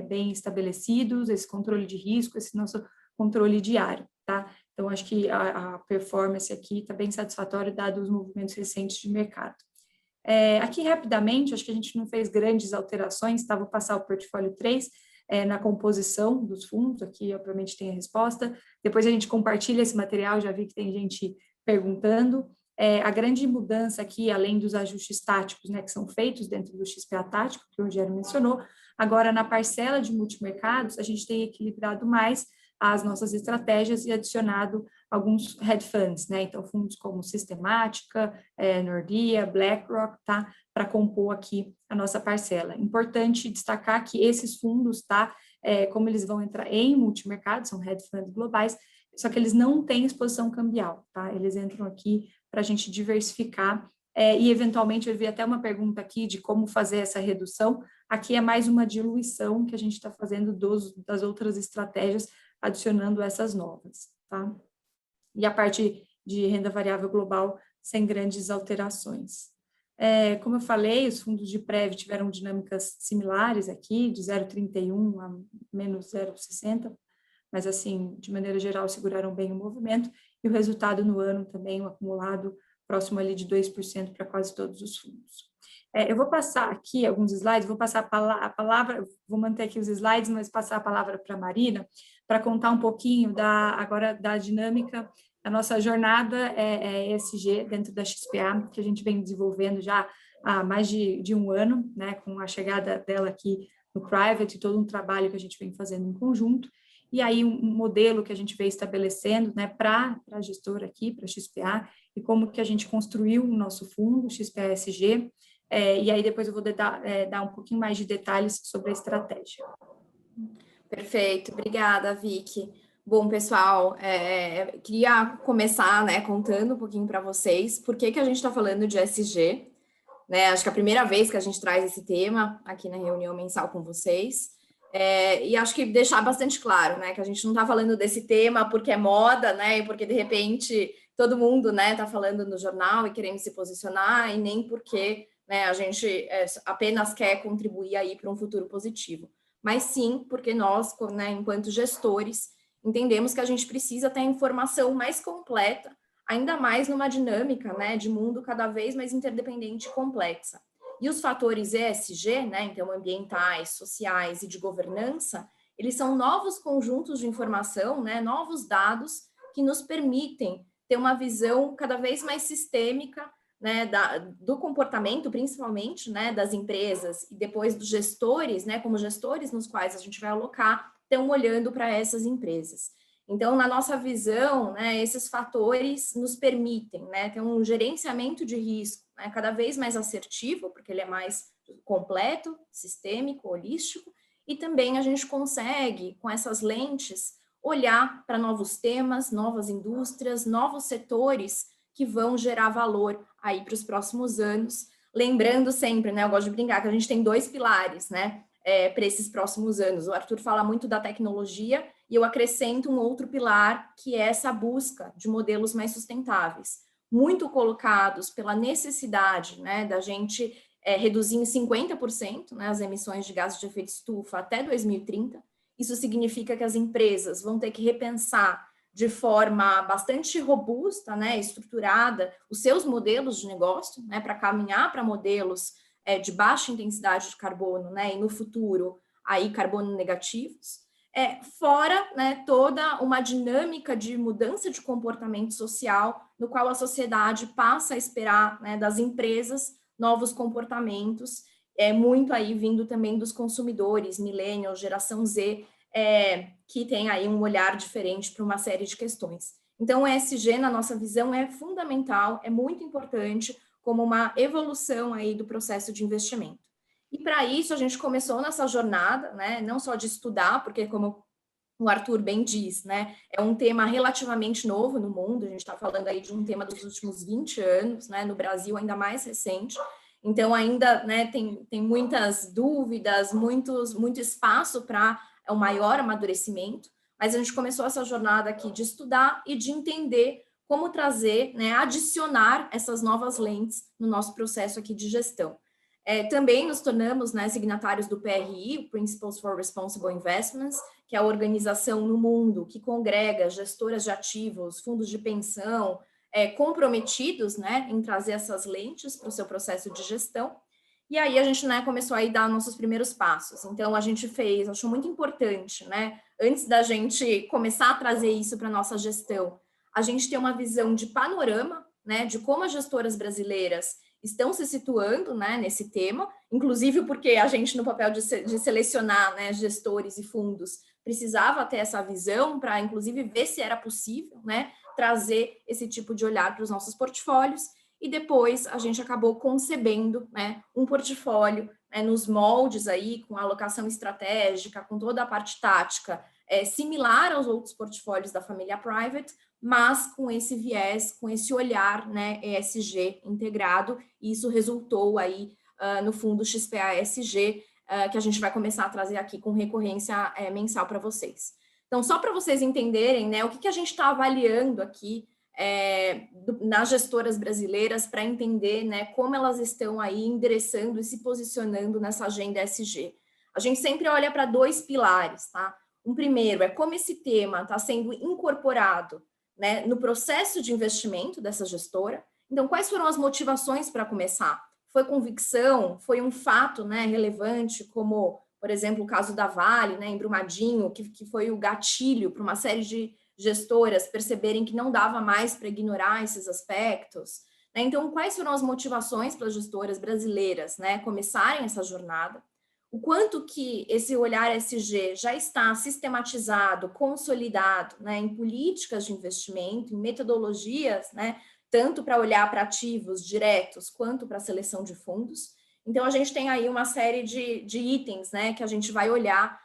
bem estabelecidos, esse controle de risco, esse nosso controle diário, tá? Então, acho que a performance aqui está bem satisfatória, dado os movimentos recentes de mercado. Aqui, rapidamente, acho que a gente não fez grandes alterações, tá? Vou passar o portfólio 3, na composição dos fundos, aqui, obviamente, tem a resposta. Depois a gente compartilha esse material, já vi que tem gente perguntando. A grande mudança aqui, além dos ajustes táticos, né, que são feitos dentro do XPA tático, que o Rogério mencionou, agora na parcela de multimercados, a gente tem equilibrado mais as nossas estratégias e adicionado alguns hedge funds, né? Então, fundos como Sistemática, Nordea, BlackRock, tá? Para compor aqui a nossa parcela. Importante destacar que esses fundos, tá? Como eles vão entrar em multimercado, são hedge funds globais, só que eles não têm exposição cambial, tá? Eles entram aqui para a gente diversificar e, eventualmente, eu vi até uma pergunta aqui de como fazer essa redução. Aqui é mais uma diluição que a gente está fazendo das outras estratégias, adicionando essas novas, tá? E a parte de renda variável global sem grandes alterações. Como eu falei, os fundos de prévio tiveram dinâmicas similares aqui, de 0,31 a menos 0,60, mas, assim, de maneira geral, seguraram bem o movimento, e o resultado no ano também, o acumulado próximo ali de 2% para quase todos os fundos. Eu vou passar aqui alguns slides, vou passar a palavra, vou manter aqui os slides, mas passar a palavra para a Marina, para contar um pouquinho agora da dinâmica da nossa jornada ESG dentro da XPA, que a gente vem desenvolvendo já há mais de um ano, né, com a chegada dela aqui no Private, e todo um trabalho que a gente vem fazendo em conjunto, e aí um modelo que a gente vem estabelecendo, né, para a gestora aqui, para a XPA, e como que a gente construiu o nosso fundo, XPA ESG, e aí depois eu vou dar um pouquinho mais de detalhes sobre a estratégia. Perfeito, obrigada, Vicky. Bom, pessoal, queria começar, né, contando um pouquinho para vocês por que a gente está falando de ESG, né? Acho que é a primeira vez que a gente traz esse tema aqui na reunião mensal com vocês. E acho que deixar bastante claro, né, que a gente não está falando desse tema porque é moda, né, e porque de repente todo mundo, né, está falando no jornal e querendo se posicionar, e nem porque, né, a gente apenas quer contribuir aí para um futuro positivo, mas sim porque nós, né, enquanto gestores, entendemos que a gente precisa ter a informação mais completa, ainda mais numa dinâmica, né, de mundo cada vez mais interdependente e complexa. E os fatores ESG, né, então ambientais, sociais e de governança, eles são novos conjuntos de informação, né, novos dados que nos permitem ter uma visão cada vez mais sistêmica, né, do comportamento, principalmente, né, das empresas e depois dos gestores, né, como gestores nos quais a gente vai alocar, estão olhando para essas empresas. Então, na nossa visão, né, esses fatores nos permitem, né, ter um gerenciamento de risco, né, cada vez mais assertivo, porque ele é mais completo, sistêmico, holístico, e também a gente consegue, com essas lentes, olhar para novos temas, novas indústrias, novos setores que vão gerar valor aí para os próximos anos. Lembrando sempre, né, eu gosto de brincar que a gente tem 2 pilares, né, para esses próximos anos. O Arthur fala muito da tecnologia, e eu acrescento um outro pilar, que é essa busca de modelos mais sustentáveis, muito colocados pela necessidade, né, da gente reduzir em 50%, né, as emissões de gases de efeito estufa até 2030. Isso significa que as empresas vão ter que repensar de forma bastante robusta, né, estruturada, os seus modelos de negócio, né, para caminhar para modelos de baixa intensidade de carbono, né, e no futuro, aí, carbono negativos. Fora, né, toda uma dinâmica de mudança de comportamento social, no qual a sociedade passa a esperar, né, das empresas novos comportamentos, muito aí vindo também dos consumidores, millennials, geração Z, que tem aí um olhar diferente para uma série de questões. Então, o ESG, na nossa visão, é fundamental, é muito importante como uma evolução aí do processo de investimento. E para isso a gente começou nessa jornada, né, não só de estudar, porque como o Arthur bem diz, né, é um tema relativamente novo no mundo, a gente está falando aí de um tema dos últimos 20 anos, né, no Brasil ainda mais recente, então ainda, né, tem muitas dúvidas, muito espaço para um maior amadurecimento, mas a gente começou essa jornada aqui de estudar e de entender como trazer, né, adicionar essas novas lentes no nosso processo aqui de gestão. Também nos tornamos, né, signatários do PRI, o Principles for Responsible Investments, que é a organização no mundo que congrega gestoras de ativos, fundos de pensão, comprometidos, né, em trazer essas lentes para o seu processo de gestão. E aí a gente, né, começou a dar nossos primeiros passos. Então a gente achou muito importante, né, antes da gente começar a trazer isso para a nossa gestão, a gente ter uma visão de panorama, né, de como as gestoras brasileiras estão se situando, né, nesse tema, inclusive porque a gente, no papel de selecionar, né, gestores e fundos, precisava ter essa visão para, inclusive, ver se era possível, né, trazer esse tipo de olhar para os nossos portfólios, e depois a gente acabou concebendo, né, um portfólio, né, nos moldes aí, com alocação estratégica, com toda a parte tática, similar aos outros portfólios da família Private, mas com esse viés, com esse olhar, né, ESG integrado, e isso resultou aí no fundo XPA ESG, que a gente vai começar a trazer aqui com recorrência mensal para vocês. Então, só para vocês entenderem, né, o que a gente está avaliando aqui nas gestoras brasileiras para entender, né, como elas estão aí endereçando e se posicionando nessa agenda ESG. A gente sempre olha para 2 pilares, tá? Um primeiro é como esse tema está sendo incorporado, né, no processo de investimento dessa gestora. Então, quais foram as motivações para começar? Foi convicção? Foi um fato, né, relevante, como, por exemplo, o caso da Vale, né, em Brumadinho, que foi o gatilho para uma série de gestoras perceberem que não dava mais para ignorar esses aspectos, né? Então, quais foram as motivações para as gestoras brasileiras, né, começarem essa jornada? O quanto que esse olhar ESG já está sistematizado, consolidado, né, em políticas de investimento, em metodologias, né, tanto para olhar para ativos diretos quanto para a seleção de fundos. Então, a gente tem aí uma série de itens, né, que a gente vai olhar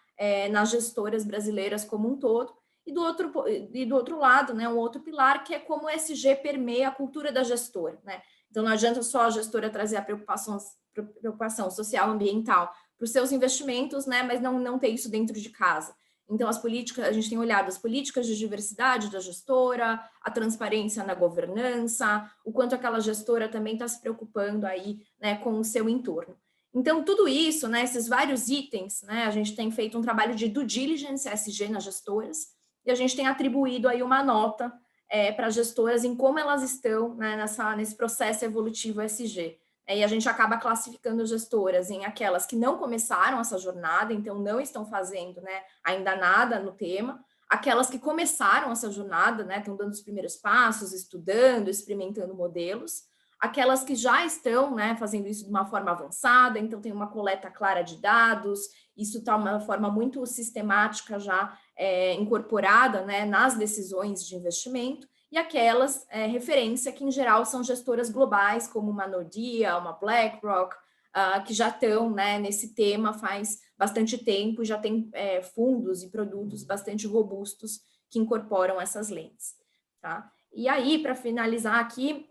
nas gestoras brasileiras como um todo. E do outro lado, né, um outro pilar, que é como o ESG permeia a cultura da gestora, né? Então, não adianta só a gestora trazer a preocupação social, ambiental para os seus investimentos, né, mas não ter isso dentro de casa. Então, as políticas, a gente tem olhado as políticas de diversidade da gestora, a transparência na governança, o quanto aquela gestora também está se preocupando aí, né, com o seu entorno. Então, tudo isso, né, esses vários itens, né, a gente tem feito um trabalho de due diligence ESG nas gestoras, e a gente tem atribuído aí uma nota para as gestoras em como elas estão, né, nesse processo evolutivo ESG. E a gente acaba classificando as gestoras em aquelas que não começaram essa jornada, então não estão fazendo, né, ainda nada no tema, aquelas que começaram essa jornada, né, estão dando os primeiros passos, estudando, experimentando modelos, aquelas que já estão, né, fazendo isso de uma forma avançada, então tem uma coleta clara de dados, isso está de uma forma muito sistemática já incorporada, né, nas decisões de investimento, e aquelas referência que, em geral, são gestoras globais, como uma Nordea, uma BlackRock, que já estão, né, nesse tema faz bastante tempo, já tem fundos e produtos bastante robustos que incorporam essas lentes, tá? E aí, para finalizar aqui,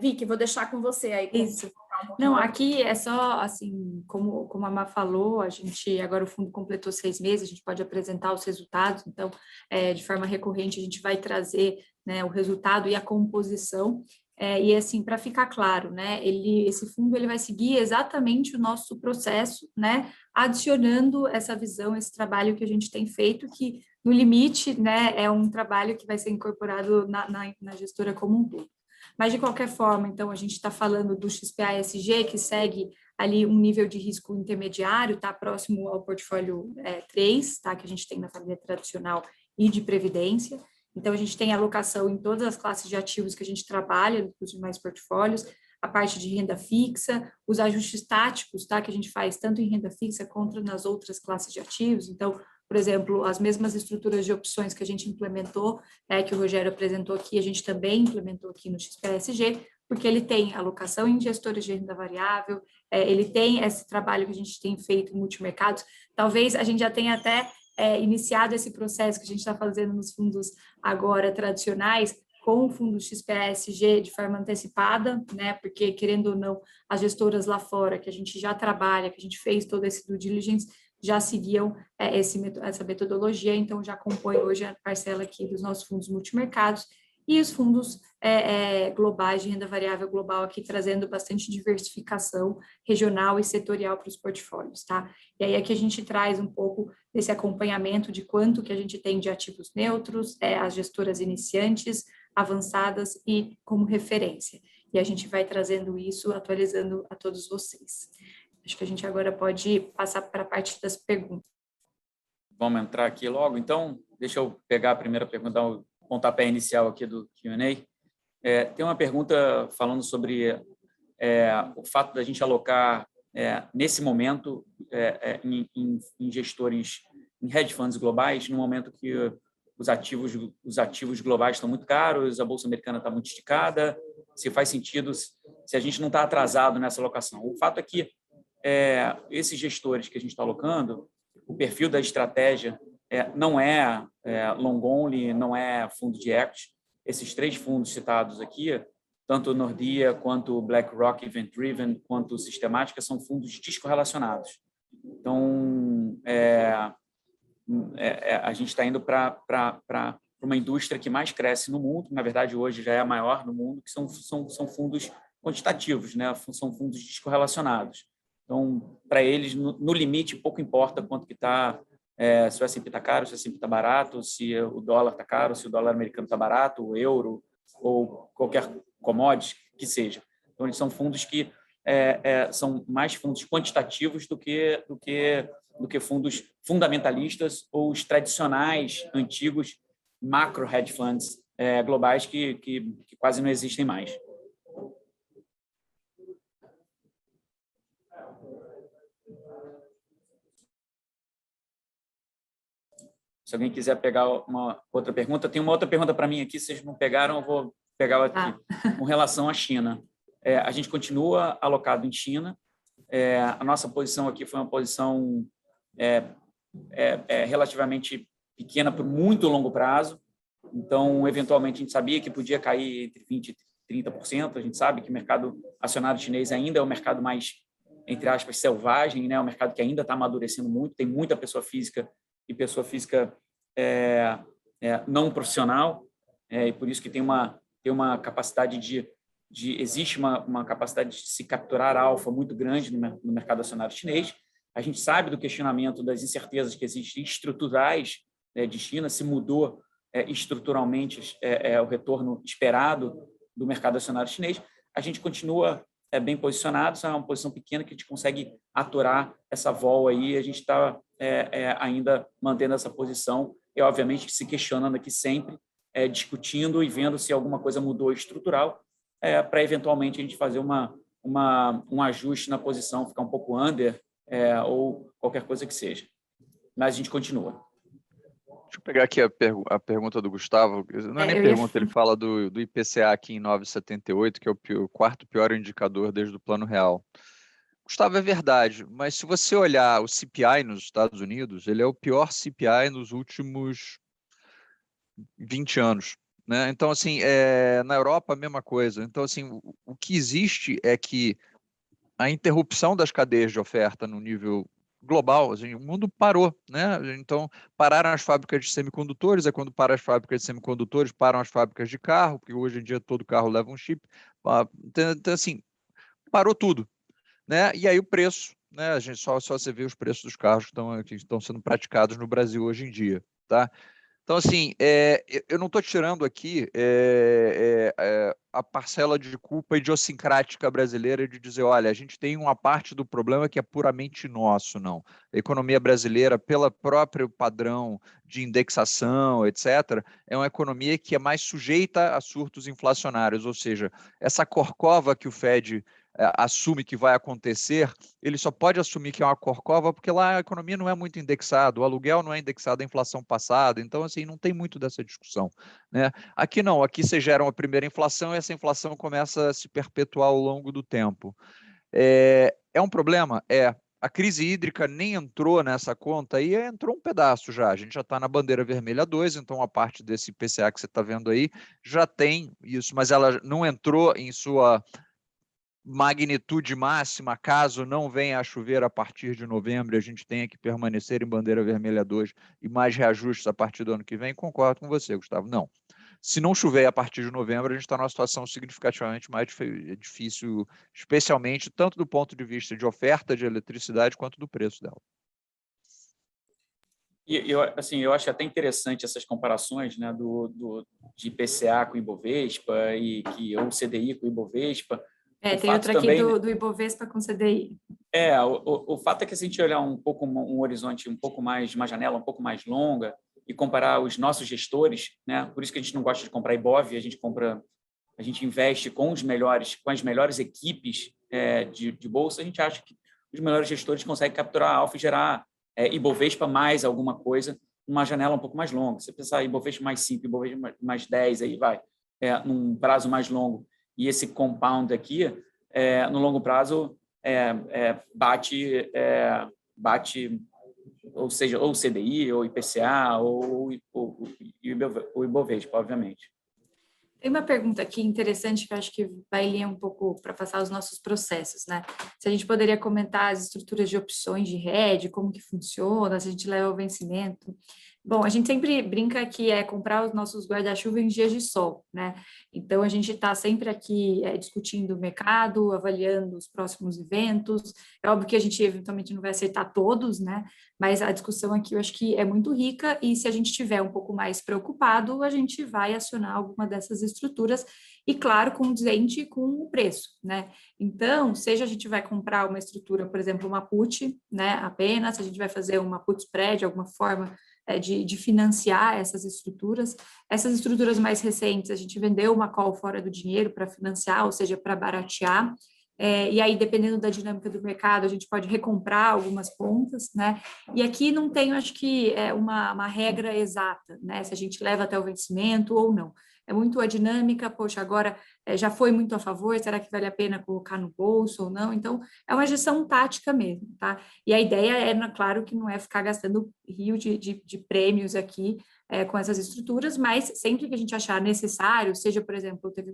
Vicky, vou deixar com você aí. Isso. Não, aqui é só, assim, como a Má falou, a gente, agora o fundo completou 6 meses, a gente pode apresentar os resultados, então, de forma recorrente, a gente vai trazer, né, o resultado e a composição, e assim, para ficar claro, né, esse fundo ele vai seguir exatamente o nosso processo, né, adicionando essa visão, esse trabalho que a gente tem feito, que, no limite, né, é um trabalho que vai ser incorporado na gestora como um todo. Mas, de qualquer forma, então, a gente está falando do XPA-ESG, que segue ali um nível de risco intermediário, está próximo ao portfólio 3, tá, que a gente tem na família tradicional e de previdência. Então, a gente tem alocação em todas as classes de ativos que a gente trabalha nos demais portfólios, a parte de renda fixa, os ajustes táticos, tá, que a gente faz tanto em renda fixa quanto nas outras classes de ativos. Então, por exemplo, as mesmas estruturas de opções que a gente implementou, que o Rogério apresentou aqui, a gente também implementou aqui no XPA-ESG, porque ele tem alocação em gestores de renda variável, ele tem esse trabalho que a gente tem feito em multimercados. Talvez a gente já tenha até iniciado esse processo que a gente está fazendo nos fundos agora tradicionais, com o fundo XPA-ESG de forma antecipada, né? Porque, querendo ou não, as gestoras lá fora, que a gente já trabalha, que a gente fez todo esse due diligence, já seguiam essa metodologia, então já compõe hoje a parcela aqui dos nossos fundos multimercados e os fundos globais de renda variável global aqui trazendo bastante diversificação regional e setorial para os portfólios, tá? E aí aqui a gente traz um pouco desse acompanhamento de quanto que a gente tem de ativos neutros, as gestoras iniciantes, avançadas e como referência. E a gente vai trazendo isso, atualizando a todos vocês. Acho que a gente agora pode passar para a parte das perguntas. Vamos entrar aqui logo. Então, deixa eu pegar a primeira pergunta, dar o pontapé inicial aqui do Q&A. Tem uma pergunta falando sobre o fato da gente alocar, nesse momento, em gestores, em hedge funds globais, no momento que os ativos globais estão muito caros, a Bolsa Americana está muito esticada, se faz sentido, se a gente não está atrasado nessa alocação. O fato é que esses gestores que a gente está alocando, o perfil da estratégia não é long only, não é fundo de equity. Esses 3 fundos citados aqui, tanto o Nordea, quanto o BlackRock Event Driven, quanto o Sistemática, são fundos descorrelacionados. Então, a gente está indo para uma indústria que mais cresce no mundo, na verdade, hoje já é a maior no mundo, que são fundos quantitativos, né? São fundos descorrelacionados. Então, para eles, no limite, pouco importa quanto que está, se o S&P está caro, se o S&P está barato, se o dólar está caro, se o dólar americano está barato, o euro ou qualquer commodity que seja. Então, eles são fundos que são mais fundos quantitativos do que fundos fundamentalistas ou os tradicionais, antigos macro hedge funds globais que quase não existem mais. Se alguém quiser pegar uma outra pergunta, tem uma outra pergunta para mim aqui, se vocês não pegaram, eu vou pegar aqui, com relação à China. A gente continua alocado em China, a nossa posição aqui foi uma posição relativamente pequena por muito longo prazo, então, eventualmente, a gente sabia que podia cair entre 20% e 30%, a gente sabe que o mercado acionário chinês ainda é o mercado mais, entre aspas, selvagem, né? É um mercado que ainda está amadurecendo muito, tem muita pessoa física e pessoa física não profissional, e por isso que tem uma capacidade existe uma capacidade de se capturar alfa muito grande no mercado acionário chinês. A gente sabe do questionamento das incertezas que existem estruturais de China, se mudou estruturalmente o retorno esperado do mercado acionário chinês. A gente continua bem posicionado, é uma posição pequena que a gente consegue aturar essa vol aí, a gente está ainda mantendo essa posição e, obviamente, se questionando aqui sempre, discutindo e vendo se alguma coisa mudou estrutural, para eventualmente a gente fazer um ajuste na posição, ficar um pouco under ou qualquer coisa que seja. Mas a gente continua. Deixa eu pegar aqui a pergunta do Gustavo. Não é nem pergunta, ele fala do IPCA aqui em 9,78, que é o quarto pior indicador desde o Plano Real. Gustavo, é verdade, mas se você olhar o CPI nos Estados Unidos, ele é o pior CPI nos últimos 20 anos. Né? Então, assim, na Europa, a mesma coisa. Então, assim, o que existe é que a interrupção das cadeias de oferta no nível global, assim, o mundo parou, né? Então, pararam as fábricas de semicondutores, quando param as fábricas de semicondutores, param as fábricas de carro, porque hoje em dia todo carro leva um chip. Então, assim, parou tudo, né? E aí o preço, né? A gente só você vê os preços dos carros que estão sendo praticados no Brasil hoje em dia, tá? Então, assim, eu não estou tirando aqui a parcela de culpa idiosincrática brasileira de dizer, olha, a gente tem uma parte do problema que é puramente nosso, não. A economia brasileira, pelo próprio padrão de indexação, etc., é uma economia que é mais sujeita a surtos inflacionários, ou seja, essa corcova que o Fed assume que vai acontecer, ele só pode assumir que é uma corcova porque lá a economia não é muito indexada, o aluguel não é indexado à inflação passada, então assim, não tem muito dessa discussão, né? Aqui não, aqui você gera uma primeira inflação e essa inflação começa a se perpetuar ao longo do tempo. É um problema? A crise hídrica nem entrou nessa conta e entrou um pedaço já. A gente já está na bandeira vermelha 2, então a parte desse IPCA que você está vendo aí já tem isso, mas ela não entrou em sua magnitude máxima, caso não venha a chover a partir de novembro, a gente tenha que permanecer em bandeira vermelha 2 e mais reajustes a partir do ano que vem, concordo com você, Gustavo. Não. Se não chover a partir de novembro, a gente está numa situação significativamente mais difícil, especialmente tanto do ponto de vista de oferta de eletricidade quanto do preço dela. E eu acho até interessante essas comparações, né, de IPCA com Ibovespa ou CDI com Ibovespa. Tem outra aqui também, do Ibovespa com CDI. O fato é que se a gente olhar um horizonte um pouco mais, uma janela um pouco mais longa e comparar os nossos gestores, né, por isso que a gente não gosta de comprar Ibov, a gente investe com as melhores equipes de bolsa, a gente acha que os melhores gestores conseguem capturar alfa e gerar Ibovespa mais alguma coisa numa janela um pouco mais longa. Se você pensar em Ibovespa mais 5, Ibovespa mais 10, aí vai, num prazo mais longo, e esse compound aqui, no longo prazo, bate, ou seja, ou CDI, ou IPCA, ou o Ibovespa, obviamente. Tem uma pergunta aqui interessante que eu acho que vai ler um pouco para passar os nossos processos, né? Se a gente poderia comentar as estruturas de opções de hedge, como que funciona, se a gente leva ao vencimento. Bom, a gente sempre brinca que é comprar os nossos guarda-chuva em dias de sol, né? Então, a gente está sempre aqui discutindo o mercado, avaliando os próximos eventos. É óbvio que a gente eventualmente não vai acertar todos, né? Mas a discussão aqui eu acho que é muito rica e se a gente estiver um pouco mais preocupado, a gente vai acionar alguma dessas estruturas e, claro, condizente com o preço, né? Então, seja a gente vai comprar uma estrutura, por exemplo, uma put, né, apenas, a gente vai fazer uma put spread, alguma forma de financiar essas estruturas mais recentes, a gente vendeu uma call fora do dinheiro para financiar, ou seja, para baratear, e aí, dependendo da dinâmica do mercado, a gente pode recomprar algumas pontas, né? E aqui não tem, acho que, uma regra exata, né? Se a gente leva até o vencimento ou não. É muito a dinâmica, poxa, agora já foi muito a favor, será que vale a pena colocar no bolso ou não? Então, é uma gestão tática mesmo, tá? E a ideia claro, que não é ficar gastando rio de prêmios aqui com essas estruturas, mas sempre que a gente achar necessário, seja, por exemplo, teve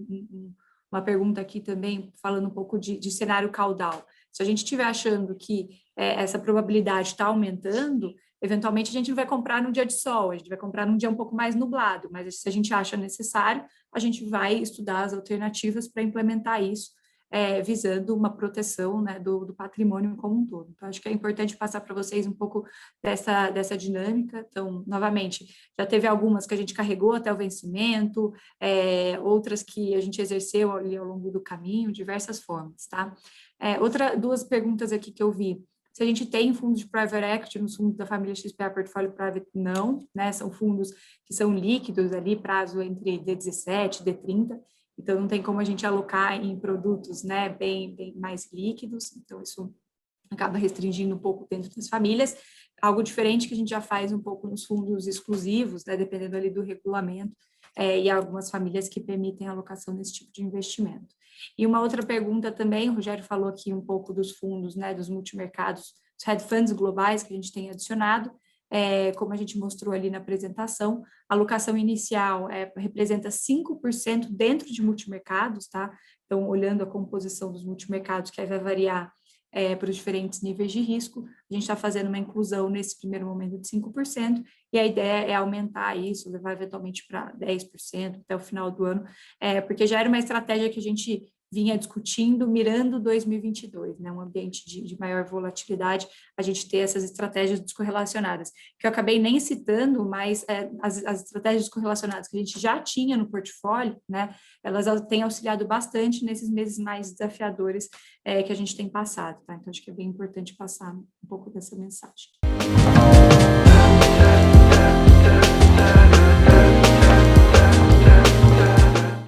uma pergunta aqui também, falando um pouco de cenário caudal. Se a gente estiver achando que essa probabilidade está aumentando, eventualmente a gente não vai comprar num dia de sol, a gente vai comprar num dia um pouco mais nublado, mas se a gente acha necessário, a gente vai estudar as alternativas para implementar isso, visando uma proteção, né, do patrimônio como um todo. Então, acho que é importante passar para vocês um pouco dessa dinâmica. Então, novamente, já teve algumas que a gente carregou até o vencimento, outras que a gente exerceu ali ao longo do caminho, diversas formas, tá? Duas perguntas aqui que eu vi. Se a gente tem fundos de private equity nos fundos da família XPA Portfólio Private, não, né? São fundos que são líquidos ali, prazo entre D17 e D30, então não tem como a gente alocar em produtos, né, bem mais líquidos, então isso acaba restringindo um pouco dentro das famílias. Algo diferente que a gente já faz um pouco nos fundos exclusivos, né, dependendo ali do regulamento, e algumas famílias que permitem a alocação nesse tipo de investimento. E uma outra pergunta também, o Rogério falou aqui um pouco dos fundos, né, dos multimercados, os hedge funds globais que a gente tem adicionado, como a gente mostrou ali na apresentação, a alocação inicial representa 5% dentro de multimercados, tá? Então, olhando a composição dos multimercados, que aí vai variar para os diferentes níveis de risco, a gente está fazendo uma inclusão nesse primeiro momento de 5%, e a ideia é aumentar isso, levar eventualmente para 10% até o final do ano, porque já era uma estratégia que a gente vinha discutindo, mirando 2022, né, um ambiente de maior volatilidade, a gente ter essas estratégias descorrelacionadas, que eu acabei nem citando, mas as estratégias descorrelacionadas que a gente já tinha no portfólio, né, elas têm auxiliado bastante nesses meses mais desafiadores que a gente tem passado, tá? Então, acho que é bem importante passar um pouco dessa mensagem.